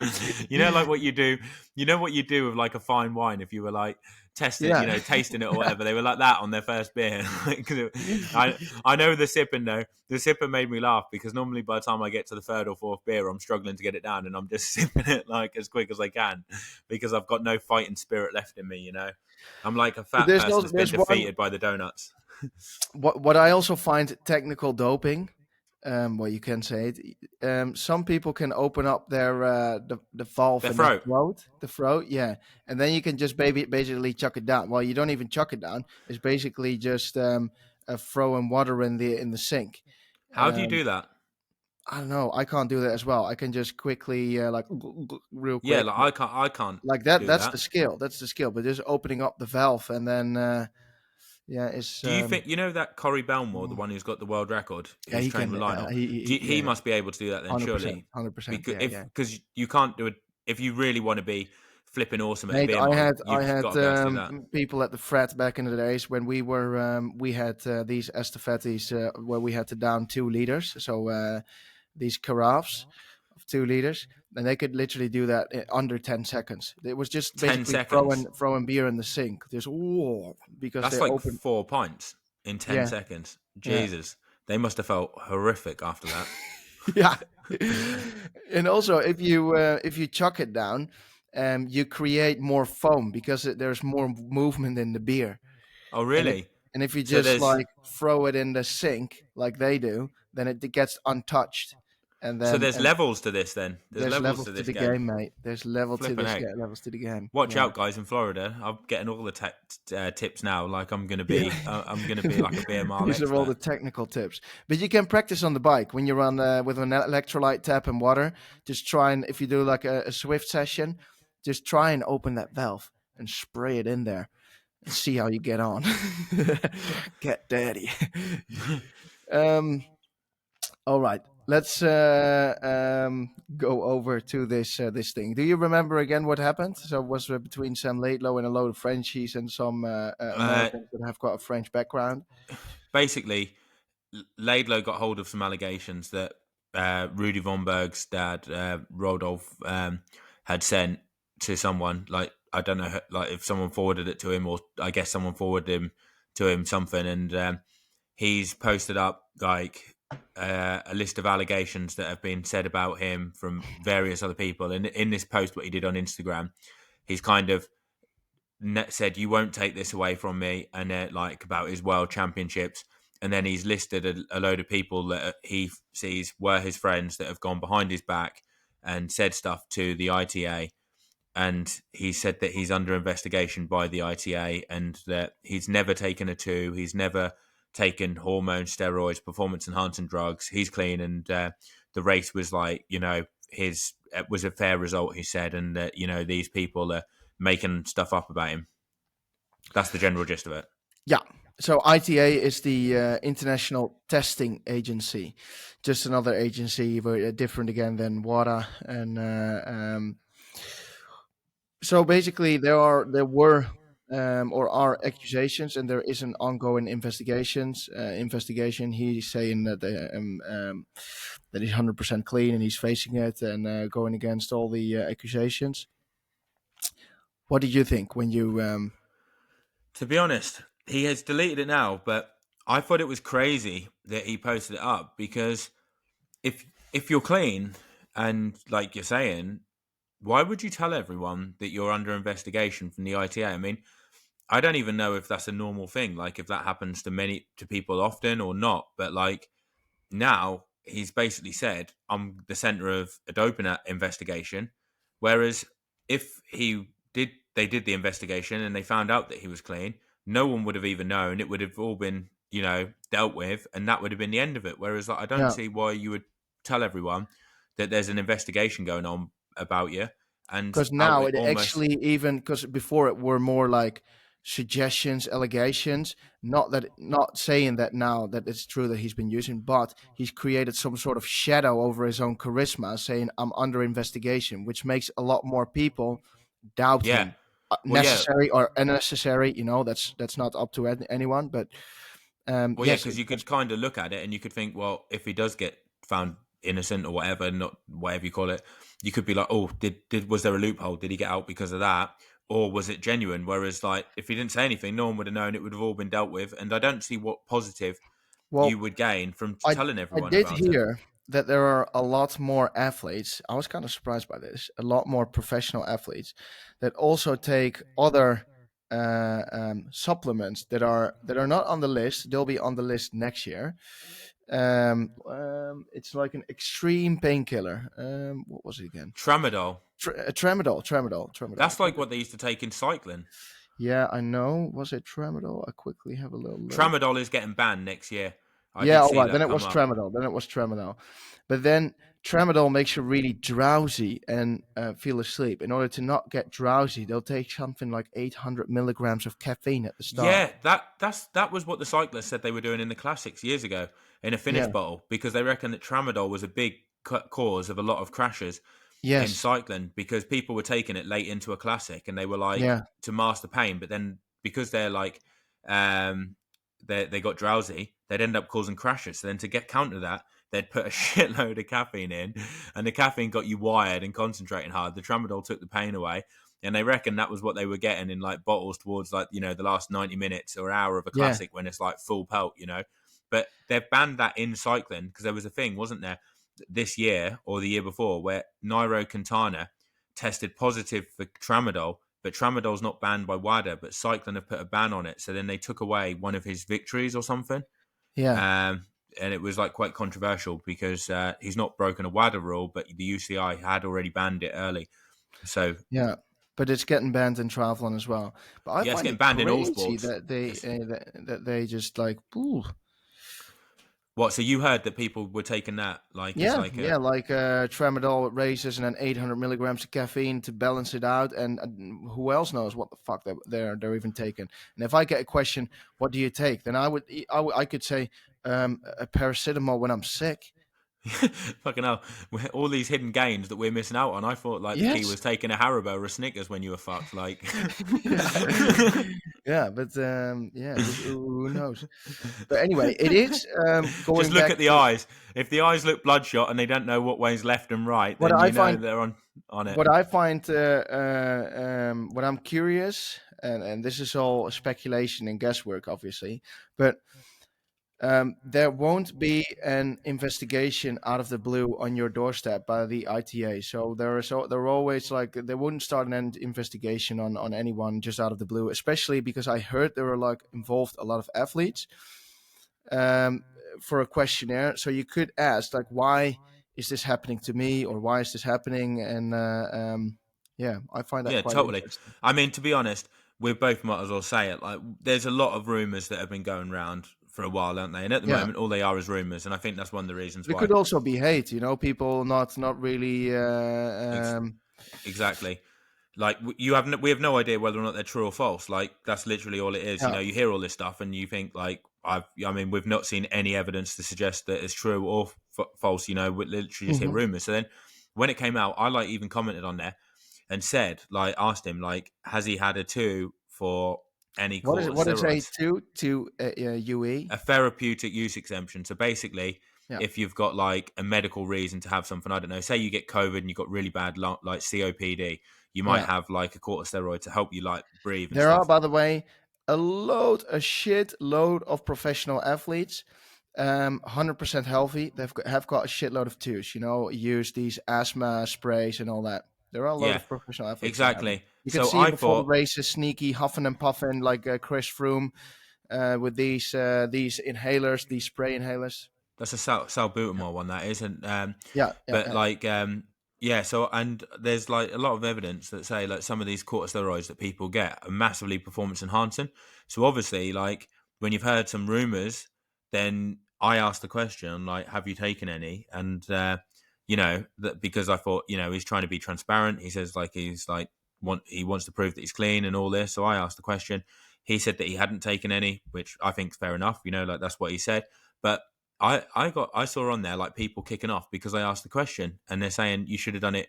Speaker 2: You know, like what you do, you know what you do with like a fine wine if you were like testing, you
Speaker 1: Yeah.
Speaker 2: know, tasting it or whatever. They were like that on their first beer. I know the sipping though. The sipping made me laugh because normally by the time I get to the third or fourth beer, I'm struggling to get it down and I'm just sipping it like as quick as I can because I've got no fighting spirit left in me, you know. I'm like a
Speaker 1: But
Speaker 2: fat person that's been
Speaker 1: there's one.
Speaker 2: defeated by the donuts.
Speaker 1: What I also find technical doping. Well, you can say it. Some people can open up their the valve
Speaker 2: Their
Speaker 1: in their
Speaker 2: throat.
Speaker 1: throat, yeah, and then you can just basically chuck it down. Well, you don't even chuck it down. It's basically just throwing water in the sink.
Speaker 2: How do you
Speaker 1: Um,
Speaker 2: do that?
Speaker 1: I don't know. I can't do that as well. I can just quickly like real
Speaker 2: Yeah,
Speaker 1: quick,
Speaker 2: like I can't
Speaker 1: like that.
Speaker 2: do
Speaker 1: That's
Speaker 2: that.
Speaker 1: the skill. That's the skill. But just opening up the valve and then yeah, it's
Speaker 2: Do you think you know that Corey Belmore, the
Speaker 1: mm,
Speaker 2: one who's got the world record,
Speaker 1: yeah,
Speaker 2: who's
Speaker 1: he
Speaker 2: trained
Speaker 1: can.
Speaker 2: with Lionel? He
Speaker 1: Yeah,
Speaker 2: must be able to do that then,
Speaker 1: 100%,
Speaker 2: surely,
Speaker 1: 100%.
Speaker 2: because
Speaker 1: Yeah,
Speaker 2: if
Speaker 1: yeah.
Speaker 2: because you can't do it if you really want to be flipping awesome at a
Speaker 1: Mate,
Speaker 2: beer mile,
Speaker 1: I
Speaker 2: you've got
Speaker 1: had
Speaker 2: to be able to do that.
Speaker 1: people at the frat back in the days when we had these estafettes where we had to down 2 liters, so these carafes of 2 liters, and they could literally do that in under 10 seconds. It was just
Speaker 2: 10
Speaker 1: basically
Speaker 2: seconds.
Speaker 1: throwing beer in the sink, just whoa, because
Speaker 2: That's
Speaker 1: they
Speaker 2: like
Speaker 1: open.
Speaker 2: 4 pints in ten
Speaker 1: Yeah,
Speaker 2: seconds.
Speaker 1: yeah.
Speaker 2: Jesus, they must have felt horrific after that.
Speaker 1: Yeah. And also, if you chuck it down, you create more foam because there's more movement in the beer.
Speaker 2: Oh,
Speaker 1: And if
Speaker 2: really?
Speaker 1: and if you
Speaker 2: So
Speaker 1: just
Speaker 2: there's
Speaker 1: like throw it in the sink like they do, then it gets untouched. And
Speaker 2: so
Speaker 1: then
Speaker 2: there's
Speaker 1: and
Speaker 2: levels to this. Then there's
Speaker 1: there's
Speaker 2: levels
Speaker 1: levels
Speaker 2: to
Speaker 1: to
Speaker 2: this
Speaker 1: the
Speaker 2: game.
Speaker 1: game, mate. There's
Speaker 2: Flipping egg.
Speaker 1: levels to the game.
Speaker 2: Watch
Speaker 1: Yeah.
Speaker 2: out, guys! In Florida, I'm getting all the tips now. Like
Speaker 1: Yeah.
Speaker 2: I'm gonna be like a beer mile
Speaker 1: These are all
Speaker 2: expert.
Speaker 1: the technical tips. But you can practice on the bike when you run with an electrolyte tap and water. Just try and, if you do like a Swift session, just try and open that valve and spray it in there and see how you get on. Get dirty. um, all right. Let's go over to this thing. Do you remember again what happened? So it was between Sam Laidlow and a load of Frenchies and some
Speaker 2: uh,
Speaker 1: Americans that have got a French background.
Speaker 2: Basically, Laidlow got hold of some allegations that Rudy Von Berg's dad, Rodolph, had sent to someone. Like, I don't know, like if someone forwarded it to him, or I guess someone forwarded to him something, and he's posted up like a list of allegations that have been said about him from various other people. And in this post, what he did on Instagram, he's kind of said, "You won't take this away from me," and like about his world championships. And then he's listed a load of people that he sees were his friends that have gone behind his back and said stuff to the ITA. And he said that he's under investigation by the ITA and that he's never taken a two. He's never taken hormone, steroids, performance enhancing drugs. He's clean. And the race was like, his it was a fair result, he said. And that, these people are making stuff up about him. That's the general gist of it.
Speaker 1: Yeah. So ITA is the International Testing Agency, just another agency, very different again than WADA. And so basically, there were or are accusations, and there is an ongoing investigation. He's saying that he's 100% clean and he's facing it and going against all the accusations. What did you think when you?
Speaker 2: To be honest, he has deleted it now, but I thought it was crazy that he posted it up because if if you're clean and like you're saying, why would you tell everyone that you're under investigation from the ITA? I mean, I don't even know if that's a normal thing, like if that happens to people often or not. But like now, he's basically said, "I'm the center of a doping investigation," whereas if they did the investigation and they found out that he was clean, no one would have even known. It would have all been dealt with, and that would have been the end of it. Whereas like, I don't
Speaker 1: Yeah,
Speaker 2: see why you would tell everyone that there's an investigation going on about you and
Speaker 1: because
Speaker 2: out
Speaker 1: now
Speaker 2: it
Speaker 1: it
Speaker 2: almost.
Speaker 1: actually, even because before it were more like suggestions, allegations. Not saying that now that it's true that he's been using, but he's created some sort of shadow over his own charisma, saying I'm under investigation, which makes a lot more people doubt
Speaker 2: Yeah.
Speaker 1: him.
Speaker 2: Well, yeah.
Speaker 1: Necessary or unnecessary, that's not up to anyone. But
Speaker 2: Well, yeah,
Speaker 1: yes,
Speaker 2: because you could kind of look at it and you could think, well, if he does get found innocent or whatever, not whatever you call it, you could be like, oh, did was there a loophole? Did he get out because of that, or was it genuine? Whereas, like, if he didn't say anything, no one would have known. It would have all been dealt with, and I don't see what positive you
Speaker 1: well,
Speaker 2: would gain from
Speaker 1: I
Speaker 2: telling
Speaker 1: I
Speaker 2: everyone
Speaker 1: did
Speaker 2: about it.
Speaker 1: hear that there are a lot more athletes. I was kind of surprised by this. A lot more professional athletes that also take other supplements that are not on the list. They'll be on the list next year. It's like an extreme painkiller. What was it again?
Speaker 2: Tramadol.
Speaker 1: Tramadol.
Speaker 2: That's like what they used to take in cycling.
Speaker 1: Yeah, I know. Was it tramadol? I quickly have a little look.
Speaker 2: Tramadol is getting banned next year. I
Speaker 1: Yeah,
Speaker 2: did
Speaker 1: all
Speaker 2: see
Speaker 1: right. Then
Speaker 2: that
Speaker 1: it
Speaker 2: come
Speaker 1: was
Speaker 2: up.
Speaker 1: tramadol. But then tramadol makes you really drowsy and feel asleep. In order to not get drowsy, they'll take something like 800 milligrams of caffeine at the start.
Speaker 2: Yeah, that was what the cyclists said they were doing in the classics years ago in a
Speaker 1: Yeah.
Speaker 2: finish bottle because they reckon that tramadol was a big cause of a lot of crashes in
Speaker 1: Yes.
Speaker 2: cycling because people were taking it late into a classic and they were like
Speaker 1: Yeah.
Speaker 2: to mask the pain, but then because they're like they got drowsy, they'd end up causing crashes. So then to get counter that, they'd put a shitload of caffeine in, and the caffeine got you wired and concentrating hard. The tramadol took the pain away, and they reckon that was what they were getting in like bottles towards like the last 90 minutes or hour of a
Speaker 1: Yeah.
Speaker 2: classic when it's like full pelt. But they've banned that in cycling because there was a thing, wasn't there? this year or the year before where Nairo Quintana tested positive for tramadol, but tramadol's not banned by WADA, but Cycling have put a ban on it. So then they took away one of his victories or something.
Speaker 1: Yeah,
Speaker 2: Um, and it was like quite controversial because he's not broken a WADA rule, but the UCI had already banned it early. So
Speaker 1: yeah. But it's getting banned in triathlon as well. But I
Speaker 2: yeah, it's
Speaker 1: find
Speaker 2: getting
Speaker 1: it
Speaker 2: banned in all
Speaker 1: crazy
Speaker 2: sports.
Speaker 1: that they just like, ooh,
Speaker 2: What? So you heard that people were taking that like as
Speaker 1: yeah,
Speaker 2: like
Speaker 1: yeah,
Speaker 2: a
Speaker 1: like tramadol races and then 800 milligrams of caffeine to balance it out, and who else knows what the fuck they're even taking. And if I get a question, what do you take? Then I could say a paracetamol when I'm sick.
Speaker 2: fucking hell, all these hidden gains that we're missing out on. I thought like the key
Speaker 1: Yes,
Speaker 2: was taking a Haribo or a Snickers when you were fucked. Like,
Speaker 1: yeah, yeah, but yeah, who knows? But anyway, it is
Speaker 2: just
Speaker 1: going
Speaker 2: look
Speaker 1: back
Speaker 2: at the
Speaker 1: to
Speaker 2: eyes. If the eyes look bloodshot and they don't know what way's left and right,
Speaker 1: what
Speaker 2: then
Speaker 1: I
Speaker 2: you know
Speaker 1: find.
Speaker 2: they're on it.
Speaker 1: What I find, what I'm curious, and this is all speculation and guesswork, obviously, but there won't be an investigation out of the blue on your doorstep by the ITA. So they're always like they wouldn't start an investigation on anyone just out of the blue, especially because I heard there were like involved a lot of athletes um, for a questionnaire. So you could ask like, why is this happening to me, or why is this happening? And yeah, I find that
Speaker 2: Yeah,
Speaker 1: quite
Speaker 2: totally.
Speaker 1: interesting.
Speaker 2: I mean, to be honest, we both might as well say it. Like, there's a lot of rumors that have been going around for a while, aren't they? And at the
Speaker 1: Yeah,
Speaker 2: moment, all they are is rumors, and I think that's one of the reasons
Speaker 1: but it
Speaker 2: why.
Speaker 1: could also be hate. People not really.
Speaker 2: Ex- exactly. Like we have no idea whether or not they're true or false. Like that's literally all it is. You
Speaker 1: Yeah.
Speaker 2: know, you hear all this stuff and you think like I mean, we've not seen any evidence to suggest that it's true or false. You know, we literally just hear
Speaker 1: Hmm.
Speaker 2: rumors. So then, when it came out, I like even commented on there and said like asked him like has he had a two for any
Speaker 1: What is it? What is a
Speaker 2: corticosteroids,
Speaker 1: to UE?
Speaker 2: a therapeutic use exemption. So basically,
Speaker 1: Yeah,
Speaker 2: if you've got like a medical reason to have something, I don't know, say you get COVID and you've got really bad like COPD, you might
Speaker 1: yeah.
Speaker 2: have like a corticosteroid to help you like breathe and
Speaker 1: There are,
Speaker 2: stuff.
Speaker 1: by the way, a shit load of professional athletes, 100% healthy. Have got a shitload of twos. Use these asthma sprays and all that. There are a load
Speaker 2: Yeah,
Speaker 1: of professional athletes that have them.
Speaker 2: exactly.
Speaker 1: You can
Speaker 2: So
Speaker 1: see it
Speaker 2: I
Speaker 1: before the
Speaker 2: thought
Speaker 1: races, sneaky huffing and puffing like Chris Froome with these inhalers, these spray inhalers.
Speaker 2: that's a salbutamol one that isn't.
Speaker 1: Yeah, yeah,
Speaker 2: But
Speaker 1: yeah.
Speaker 2: like yeah. So and there's like a lot of evidence that say like some of these corticosteroids that people get are massively performance enhancing. So obviously, like when you've heard some rumors, then I asked the question like, have you taken any? And you know that because I thought he's trying to be transparent. He says like he wants to prove that he's clean and all this. So I asked the question. He said that he hadn't taken any, which I think is fair enough. Like that's what he said. But I saw on there like people kicking off because I asked the question and they're saying you should have done it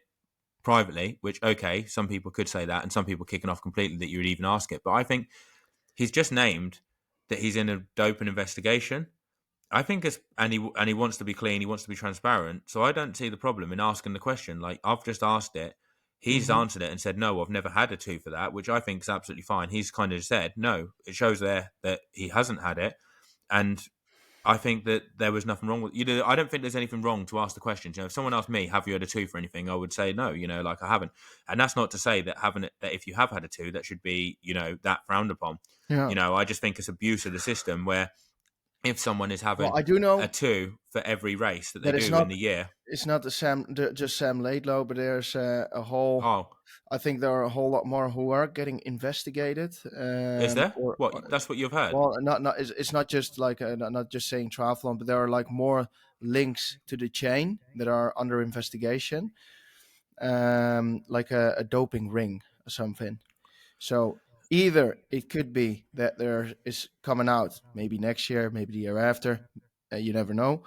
Speaker 2: privately, which okay, some people could say that, and some people kicking off completely that you would even ask it. But I think he's just named that he's in a doping investigation. I think it's and he wants to be clean, he wants to be transparent. So I don't see the problem in asking the question. Like I've just asked it. He's
Speaker 1: Hmm.
Speaker 2: answered it and said, no, I've never had a two for that, which I think is absolutely fine. He's kind of said, no, it shows there that he hasn't had it. And I think that there was nothing wrong with I don't think there's anything wrong to ask the questions. If someone asked me, "Have you had a two for anything?" I would say no. Like I haven't, and that's not to say that having it that if you have had a two, that should be that frowned upon.
Speaker 1: Yeah.
Speaker 2: I just think it's abuse of the system where if someone is
Speaker 1: Well,
Speaker 2: having
Speaker 1: I do
Speaker 2: a
Speaker 1: know
Speaker 2: two for every race that they
Speaker 1: that
Speaker 2: do in the year,
Speaker 1: it's not just Sam Laidlow, but there's a whole.
Speaker 2: oh,
Speaker 1: I think there are a whole lot more who are getting investigated.
Speaker 2: is there? What
Speaker 1: Or
Speaker 2: that's what you've heard?
Speaker 1: well, not it's not just like not just saying triathlon, but there are like more links to the chain that are under investigation, like a doping ring or something. So either it could be that there is coming out maybe next year, maybe the year after, you never know,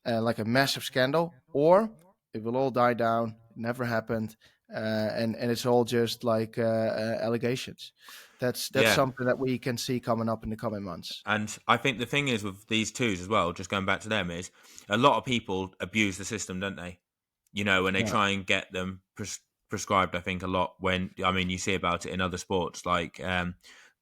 Speaker 1: like a massive scandal, or it will all die down. It never happened, and it's all just like allegations. That's
Speaker 2: Yeah,
Speaker 1: something that we can see coming up in the coming months.
Speaker 2: and I think the thing is with these twos as well. Just going back to them is a lot of people abuse the system, don't they? When they
Speaker 1: Yeah,
Speaker 2: try and get them prescribed. I think a lot when I mean you see about it in other sports, like,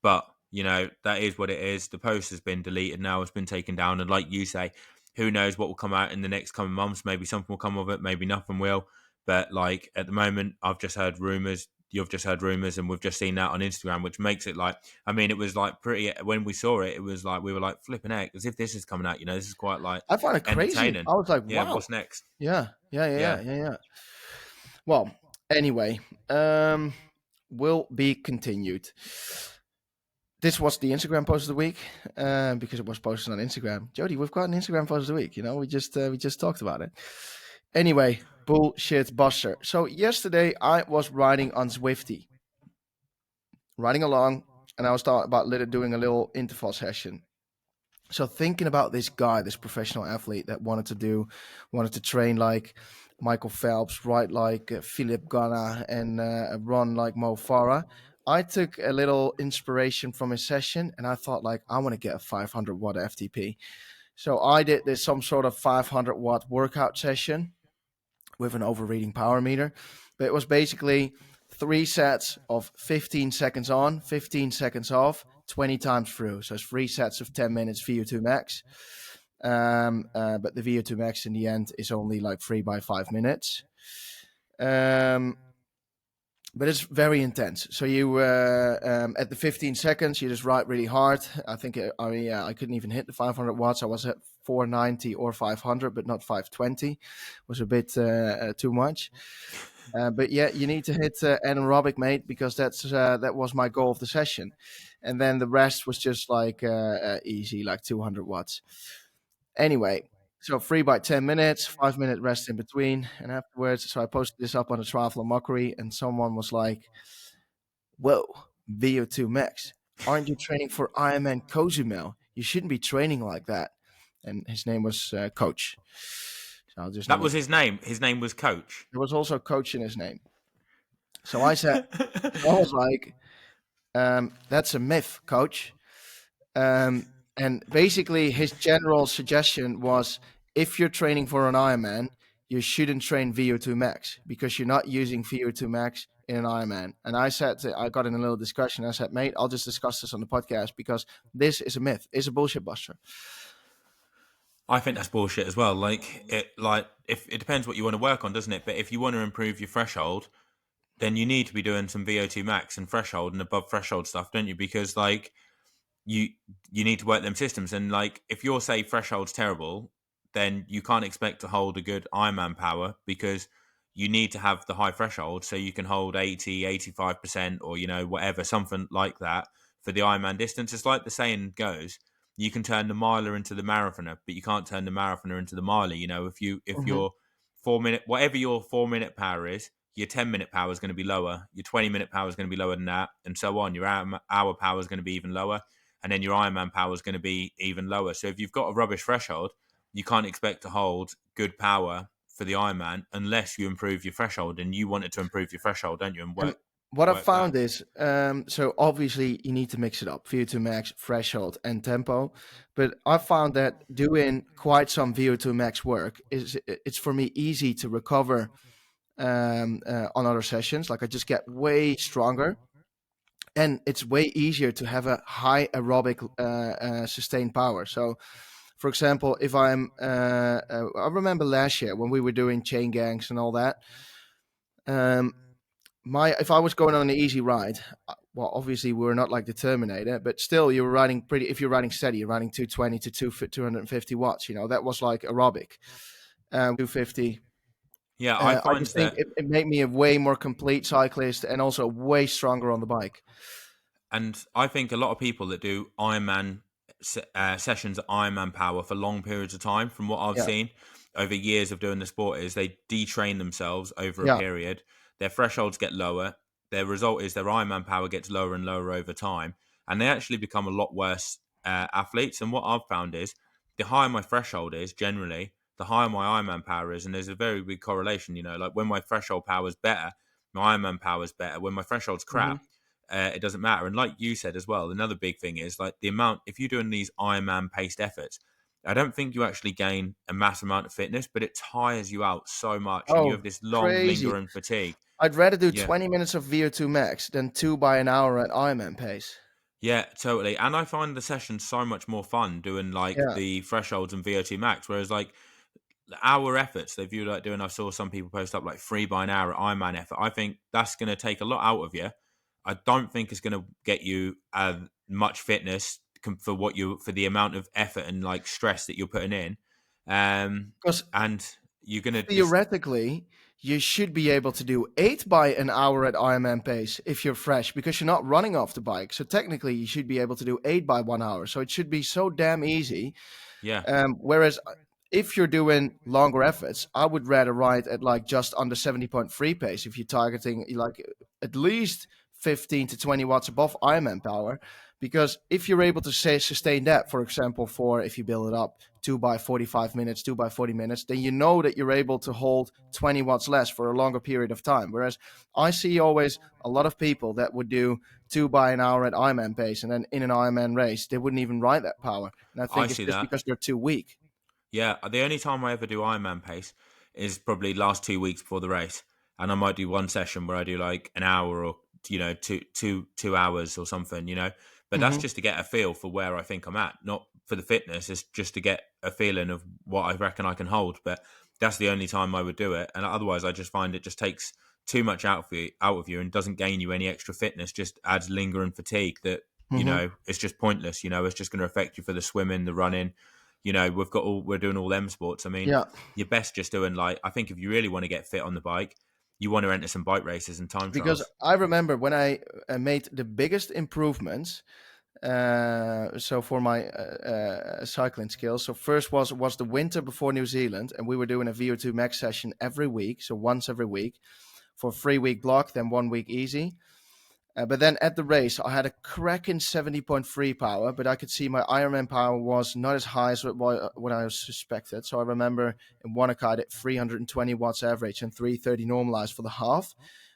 Speaker 2: but that is what it is. The post has been deleted now; it's been taken down, and like you say, who knows what will come out in the next coming months? Maybe something will come of it, maybe nothing will. But like at the moment, I've just heard rumors. You've just heard rumors, and we've just seen that on Instagram, which makes it like. I mean, it was like pretty. When we saw it, it was like we were like flipping heck, as if this is coming out. This is quite like
Speaker 1: I find it crazy.
Speaker 2: entertaining.
Speaker 1: I was like,
Speaker 2: Yeah,
Speaker 1: wow.
Speaker 2: what's next?
Speaker 1: Yeah, yeah, yeah,
Speaker 2: Yeah,
Speaker 1: yeah, yeah, yeah. Well, anyway, will be continued. This was the Instagram post of the week because it was posted on Instagram. Jody, we've got an Instagram post of the week. We just talked about it. Anyway, bullshit buster. So yesterday I was riding on Zwifty, riding along, and I was thought about doing a little interval session. So thinking about this guy, this professional athlete that wanted to train like Michael Phelps, ride like Philip Ganna, and run like Mo Farah. I took a little inspiration from his session, and I thought like I want to get a 500 watt FTP. So I did this some sort of 500 watt workout session with an overreading power meter, but it was basically 3 sets of 15 seconds on, 15 seconds off, 20 times through. So it's 3 sets of 10 minutes VO2 max. But the VO2 max in the end is only like 3 by 5 minutes. But it's very intense. So you at the 15 seconds, you just ride really hard. I think I couldn't even hit the 500 watts. I was at 490 or 500, but not 520. It was a bit too much. But yeah, you need to hit anaerobic, mate, because that was my goal of the session. And then the rest was just like easy, like 200 watts. Anyway, so 3 by 10 minutes, 5 minute rest in between, and afterwards. So I posted this up on the Triathlon Mockery, and someone was like, "Whoa, VO2 max! Aren't you training for Ironman Cozumel? You shouldn't be training like that." And his name was Coach. So I'll just
Speaker 2: that
Speaker 1: leave it.
Speaker 2: was his name. His name was Coach.
Speaker 1: There was also Coach in his name. So I was like, "That's a myth, Coach." And basically, his general suggestion was if you're training for an Ironman, you shouldn't train VO2 max because you're not using VO2 max in an Ironman. And I got in a little discussion. I said, mate, I'll just discuss this on the podcast because this is a myth. It's a bullshit buster.
Speaker 2: I think that's bullshit as well. If it depends what you want to work on, doesn't it? But if you want to improve your threshold, then you need to be doing some VO2 max and threshold and above threshold stuff, don't you? Because like you need to work them systems. And like if your say threshold's terrible, then you can't expect to hold a good Ironman power because you need to have the high threshold so you can hold 80, 85% or whatever, something like that for the Ironman distance. It's like the saying goes, you can turn the miler into the marathoner, but you can't turn the marathoner into the miler. If your 4 minute, whatever your 4 minute power is, your 10 minute power is going to be lower, your 20 minute power is going to be lower than that, and so on. Your hour power is going to be even lower, and then your Ironman power is going to be even lower. So if you've got a rubbish threshold, you can't expect to hold good power for the Ironman unless you improve your threshold, and you wanted to improve your threshold, don't you? And
Speaker 1: And
Speaker 2: work
Speaker 1: what I've
Speaker 2: work that.
Speaker 1: found is, so obviously you need to mix it up, VO2 max, threshold, and tempo. But I found that doing quite some VO2 max work it's for me easy to recover on other sessions. Like I just get way stronger, and it's way easier to have a high aerobic sustained power. So, for example, if I remember last year when we were doing chain gangs and all that. If I was going on an easy ride, well, obviously we were not like the Terminator, but still you were riding pretty. If you're riding steady, you're riding 220 to 250 watts. That was like aerobic. 250.
Speaker 2: Yeah, I
Speaker 1: I
Speaker 2: find
Speaker 1: just think
Speaker 2: that,
Speaker 1: it made me a way more complete cyclist and also way stronger on the bike.
Speaker 2: and I think a lot of people that do Ironman sessions at Ironman power for long periods of time, from what I've
Speaker 1: Yeah,
Speaker 2: seen over years of doing the sport, is they detrain themselves over a
Speaker 1: yeah.
Speaker 2: period. Their thresholds get lower. Their result is their Ironman power gets lower and lower over time, and they actually become a lot worse athletes. And what I've found is the higher my threshold is, generally, the higher my Ironman power is, and there's a very big correlation. Like when my threshold power is better, my Ironman power is better. When my threshold's
Speaker 1: Hmm.
Speaker 2: crap, it doesn't matter. And like you said as well, another big thing is like the amount, if you're doing these Ironman paced efforts, I don't think you actually gain a mass amount of fitness, but it tires you out so much and you
Speaker 1: Oh,
Speaker 2: have this long
Speaker 1: crazy!
Speaker 2: lingering fatigue.
Speaker 1: I'd rather do
Speaker 2: Yeah.
Speaker 1: 20 minutes of VO2 max than 2 by an hour at Ironman pace.
Speaker 2: Yeah, totally. And I find the session so much more fun doing like
Speaker 1: Yeah,
Speaker 2: the thresholds and VO2 max. Whereas like the hour efforts they view like doing, I saw some people post up like 3 by an hour Ironman effort. I think that's going to take a lot out of you. I don't think it's going to get you much fitness for what you for the amount of effort and like stress that you're putting in.
Speaker 1: because
Speaker 2: And you're going to just,
Speaker 1: theoretically, you should be able to do 8 by an hour at Ironman pace if you're fresh because you're not running off the bike. So technically, you should be able to do 8 by 1 hour. So it should be so damn easy.
Speaker 2: yeah,
Speaker 1: Whereas if you're doing longer efforts, I would rather ride at like just under 70.3 pace if you're targeting like at least 15 to 20 watts above Ironman power. Because if you're able to say sustain that, for example, for if you build it up 2 by 45 minutes, 2 by 40 minutes, then you know that you're able to hold 20 watts less for a longer period of time. Whereas I see always a lot of people that would do 2 by an hour at Ironman pace, and then in an Ironman race, they wouldn't even ride that power. And I
Speaker 2: I
Speaker 1: think it's
Speaker 2: see
Speaker 1: just
Speaker 2: that.
Speaker 1: because they're too weak.
Speaker 2: Yeah, the only time I ever do Ironman pace is probably last 2 weeks before the race, and I might do one session where I do like an hour or two hours or something, But that's
Speaker 1: Hmm.
Speaker 2: just to get a feel for where I think I'm at, not for the fitness. It's just to get a feeling of what I reckon I can hold. But that's the only time I would do it, and otherwise, I just find it just takes too much out of you and doesn't gain you any extra fitness. Just adds lingering fatigue that
Speaker 1: Hmm.
Speaker 2: it's just pointless. It's just going to affect you for the swimming, the running. We're doing all them sports. I mean,
Speaker 1: Yeah,
Speaker 2: you're best just doing like, I think if you really want to get fit on the bike, you want to enter some bike races and time
Speaker 1: because
Speaker 2: trials.
Speaker 1: I remember when I made the biggest improvements. So for my cycling skills, so first was the winter before New Zealand, and we were doing a VO2 max session every week, so once every week for a 3 week block, then 1 week easy. But then at the race, I had a cracking 70.3 power, but I could see my Ironman power was not as high as what I suspected. So I remember in Wanaka, I did 320 watts average and 330 normalized for the half.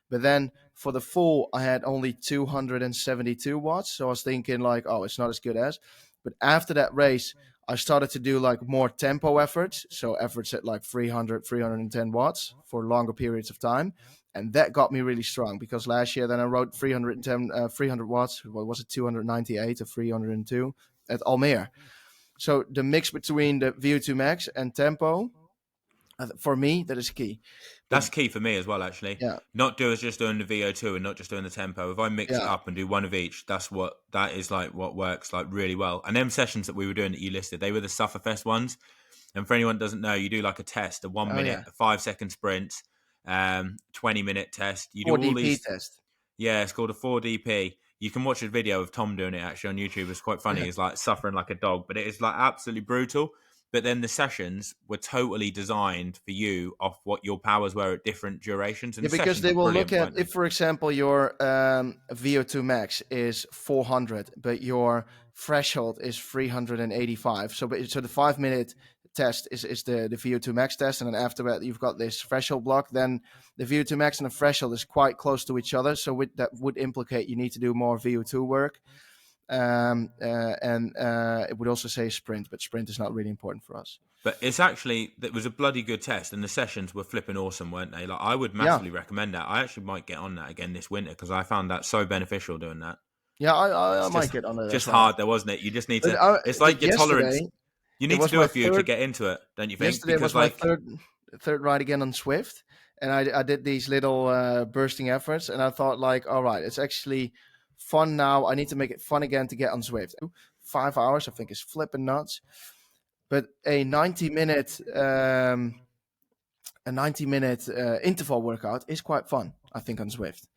Speaker 1: But then for the full, I had only 272 watts. So I was thinking, like, oh, it's not as good as. But after that race, I started to do like more tempo efforts. So efforts at like 300, 310 watts for longer periods of time, and that got me really strong because last year then I rode 310 300 watts, what was it, 298 or 302 at Almere. So the mix between the VO2 max and tempo, for me, that is key. But
Speaker 2: That's key for me as well, actually.
Speaker 1: yeah,
Speaker 2: Not just doing the VO2 and not just doing the tempo. If I mix it
Speaker 1: yeah,
Speaker 2: up and do one of each, that is like what works like really well. And them sessions that we were doing that you listed, they were the Sufferfest ones. And for anyone that doesn't know, you do like a test, a one
Speaker 1: oh
Speaker 2: minute,
Speaker 1: yeah,
Speaker 2: a 5 second sprint, 20-minute test. You do all
Speaker 1: 4DP
Speaker 2: these.
Speaker 1: test.
Speaker 2: Yeah, it's called a 4DP. You can watch a video of Tom doing it actually on YouTube. It's quite funny. He's like suffering like a dog, but it is like absolutely brutal. But then the sessions were totally designed for you off what your powers were at different durations. And
Speaker 1: Yeah,
Speaker 2: the
Speaker 1: because
Speaker 2: sessions
Speaker 1: they
Speaker 2: were
Speaker 1: will look
Speaker 2: brilliant,
Speaker 1: at
Speaker 2: weren't they?
Speaker 1: if, for example, your VO2 max is 400, but your threshold is 385. So the 5 minute test is the VO2 max test, and then after that you've got this threshold block. Then the VO2 max and the threshold is quite close to each other, so that would implicate you need to do more VO2 work. And it would also say sprint, but sprint is not really important for us.
Speaker 2: But it was a bloody good test, and the sessions were flipping awesome, weren't they? Like I would
Speaker 1: Yeah,
Speaker 2: massively recommend that. I actually might get on that again this winter because I found that so beneficial doing that.
Speaker 1: yeah, I
Speaker 2: It's
Speaker 1: might
Speaker 2: just
Speaker 1: get on it as
Speaker 2: just
Speaker 1: well.
Speaker 2: hard though, wasn't it? You just need
Speaker 1: But
Speaker 2: to. It's
Speaker 1: but
Speaker 2: like your tolerance.
Speaker 1: yesterday
Speaker 2: You
Speaker 1: it
Speaker 2: need to
Speaker 1: was
Speaker 2: do
Speaker 1: my
Speaker 2: a few to
Speaker 1: third
Speaker 2: get into it, don't you think?
Speaker 1: yesterday
Speaker 2: Because
Speaker 1: was my
Speaker 2: like
Speaker 1: third ride again on Swift, and I did these little bursting efforts, and I thought like, all right, it's actually fun now. I need to make it fun again to get on Swift. 5 hours, I think, is flipping nuts. But a 90 minute interval workout is quite fun, I think, on Swift.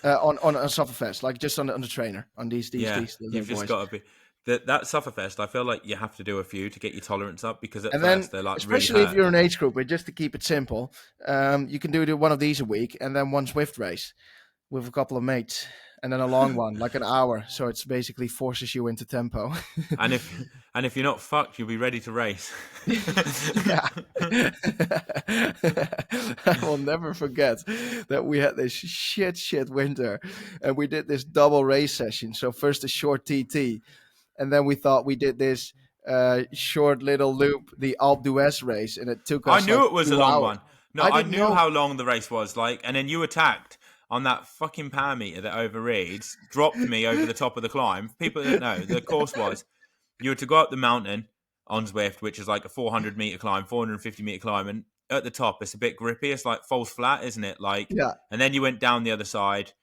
Speaker 1: On a Sufferfest, like just on the trainer, on
Speaker 2: yeah,
Speaker 1: these little
Speaker 2: you've just
Speaker 1: boys.
Speaker 2: got to be that Sufferfest. I feel like you have to do a few to get your tolerance up because at
Speaker 1: And then,
Speaker 2: first they're like really
Speaker 1: especially if
Speaker 2: hurt.
Speaker 1: you're an age group, but just to keep it simple, you can do one of these a week and then one Swift race with a couple of mates, and then a long one, like an hour. So it's basically forces you into tempo.
Speaker 2: And if you're not fucked, you'll be ready to race.
Speaker 1: Yeah. I will never forget that we had this shit winter and we did this double race session. So first a short TT, and then we thought we did this short little loop, the Alpe d'Huez race, and it took
Speaker 2: I
Speaker 1: us like
Speaker 2: knew it was a
Speaker 1: two
Speaker 2: long
Speaker 1: hours.
Speaker 2: one. No,
Speaker 1: I
Speaker 2: I
Speaker 1: didn't
Speaker 2: knew
Speaker 1: know.
Speaker 2: how long the race was like, and then you attacked. on that fucking power meter that overreads, dropped me over the top of the climb. People that know, the course was you were to go up the mountain on Zwift, which is like a 400-meter climb, 450-meter climb, and at the top it's a bit grippy. It's like falls flat, isn't it? Like,
Speaker 1: Yeah.
Speaker 2: and then you went down the other side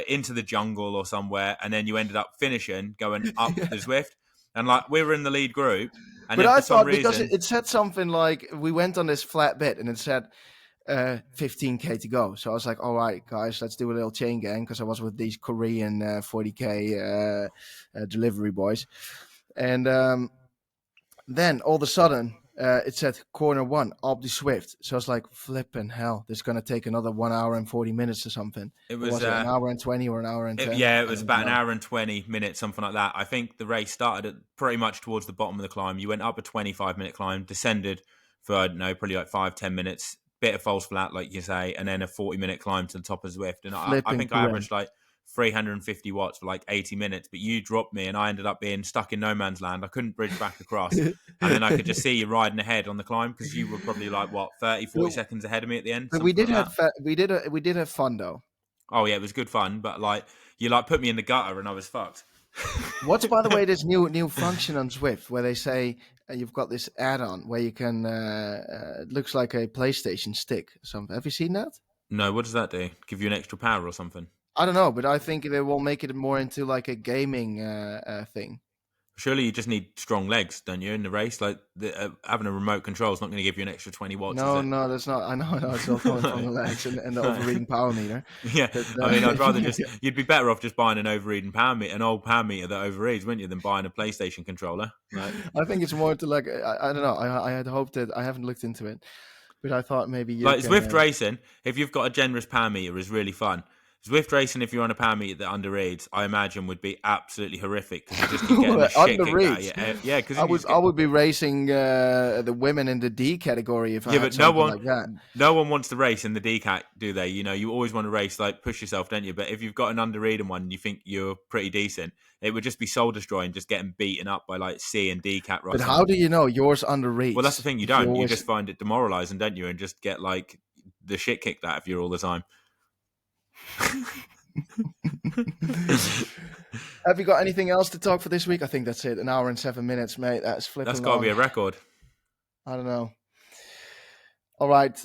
Speaker 2: into the jungle or somewhere, and then you ended up finishing going up the Zwift, and like we were in the lead group, and
Speaker 1: But
Speaker 2: then
Speaker 1: I
Speaker 2: for some
Speaker 1: thought because
Speaker 2: reason
Speaker 1: it said something like we went on this flat bit and it said 15K to go. So I was like, all right, guys, let's do a little chain gang, because I was with these Korean 40K delivery boys. And then all of a sudden, it said corner 1, up the Swift. So I was like, flipping hell, this is going to take another 1 hour and 40 minutes or something.
Speaker 2: it
Speaker 1: Or
Speaker 2: was,
Speaker 1: was it an hour and 20 or an hour and 10?
Speaker 2: it was about an hour and 20 minutes, something like that. I think the race started at pretty much towards the bottom of the climb. You went up a 25-minute climb, descended for, I don't know, probably like 5-10 minutes, bit of false flat, like you say, and then a 40-minute climb to the top of Zwift. And I think I averaged like 350 watts for like 80 minutes, but you dropped me and I ended up being stuck in no man's land. I couldn't bridge back across. And then I could just see you riding ahead on the climb, because you were probably like, what, 30, 40 seconds ahead of me at the end?
Speaker 1: But we did
Speaker 2: like
Speaker 1: we did have fun though.
Speaker 2: Oh yeah, it was good fun, but like you like put me in the gutter and I was fucked.
Speaker 1: What's, by the way, this new function on Zwift where they say you've got this add-on where you can it looks like a PlayStation stick. Something. Have you seen that?
Speaker 2: No, what does that do? Give you an extra power or something?
Speaker 1: I don't know, but I think they will make it more into like a gaming thing.
Speaker 2: Surely you just need strong legs, don't you, in the race? Like having a remote control is not going to give you an extra 20 watts.
Speaker 1: No,
Speaker 2: is it?
Speaker 1: no, that's not. I know, it's all coming from the legs and the overreading power meter.
Speaker 2: Yeah,
Speaker 1: But,
Speaker 2: I mean, I'd rather just. You'd be better off just buying an overreading power meter, an old power meter that overreads, wouldn't you, than buying a PlayStation controller? Like,
Speaker 1: I think it's more to like I don't know. I had hoped that I haven't looked into it, but I thought maybe you
Speaker 2: like
Speaker 1: can,
Speaker 2: Zwift racing, if you've got a generous power meter, is really fun. Zwift racing, if you're on a power meter that underreads, I imagine would be absolutely horrific, because you just keep getting the shit kicked out of you. Yeah, because
Speaker 1: I would be racing the women in the D category if I had something like that.
Speaker 2: No one wants to race in the DCAT, do they? You know, you always want to race, like, push yourself, don't you? But if you've got an underreading one and you think you're pretty decent, it would just be soul destroying, just getting beaten up by like C and DCAT.
Speaker 1: But how do you know yours underreads?
Speaker 2: Well, that's the thing. You don't. You just find it demoralizing, don't you? And just get like the shit kicked out of you all the time.
Speaker 1: Have you got anything else to talk for this week? I think that's it. 1 hour and 7 minutes, mate. That's flipping.
Speaker 2: That's got to be a record.
Speaker 1: I don't know. All right.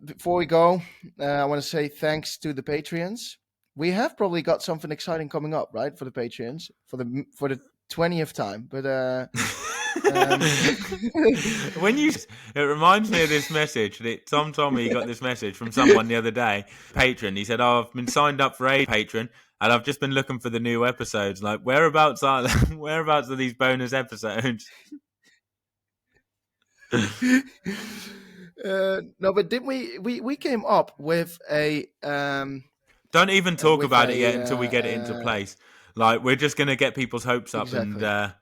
Speaker 1: Before we go, I want to say thanks to the Patreons. We have probably got something exciting coming up, right, for the Patreons for the 20th time. But
Speaker 2: it reminds me of this message that Tom told me he got this message from someone the other day, patron. He said, "Oh, I've been signed up for a patron, and I've just been looking for the new episodes. Like, whereabouts are these bonus episodes?"
Speaker 1: No, but didn't we came up with a
Speaker 2: don't even talk about it yet until we get it into place. Like, we're just gonna get people's hopes up. Exactly. And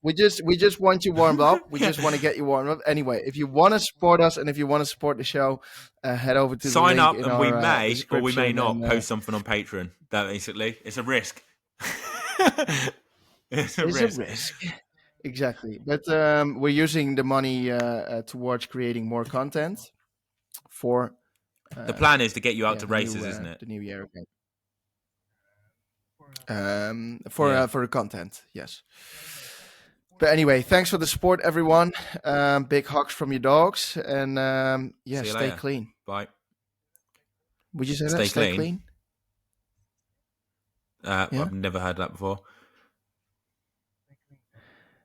Speaker 1: we just want you warmed up. We just want to get you warmed up. Anyway, if you want to support us and if you want to support the show, head over to
Speaker 2: sign
Speaker 1: the
Speaker 2: up,
Speaker 1: link
Speaker 2: and
Speaker 1: in
Speaker 2: we
Speaker 1: our,
Speaker 2: may or we may not
Speaker 1: and,
Speaker 2: post something on Patreon. That basically, it's a risk.
Speaker 1: It's a risk. Exactly, but we're using the money towards creating more content. For
Speaker 2: the plan is to get you out to races, isn't it?
Speaker 1: The new year. For the content, yes. But anyway, thanks for the support, everyone. Big hugs from your dogs, and stay clean.
Speaker 2: Bye.
Speaker 1: Would you say that? Stay clean.
Speaker 2: I've never heard that before.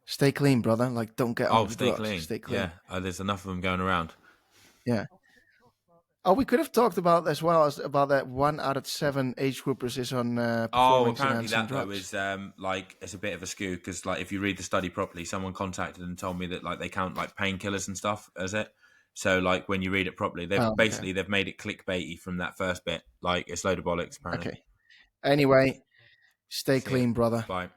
Speaker 1: Stay clean, brother. Like, don't get on the drugs.
Speaker 2: Clean.
Speaker 1: Stay clean.
Speaker 2: Yeah, there's enough of them going around.
Speaker 1: Yeah. Oh, we could have talked about as well as about that 1 out of 7 age groupers is on performance
Speaker 2: apparently that
Speaker 1: drugs.
Speaker 2: Though is like it's a bit of a skew, because like if you read the study properly, someone contacted and told me that like they count like painkillers and stuff as it. So like when you read it properly, they've made it clickbaity from that first bit. Like, it's load of bollocks apparently.
Speaker 1: Okay. Anyway, stay clean, brother.
Speaker 2: Bye.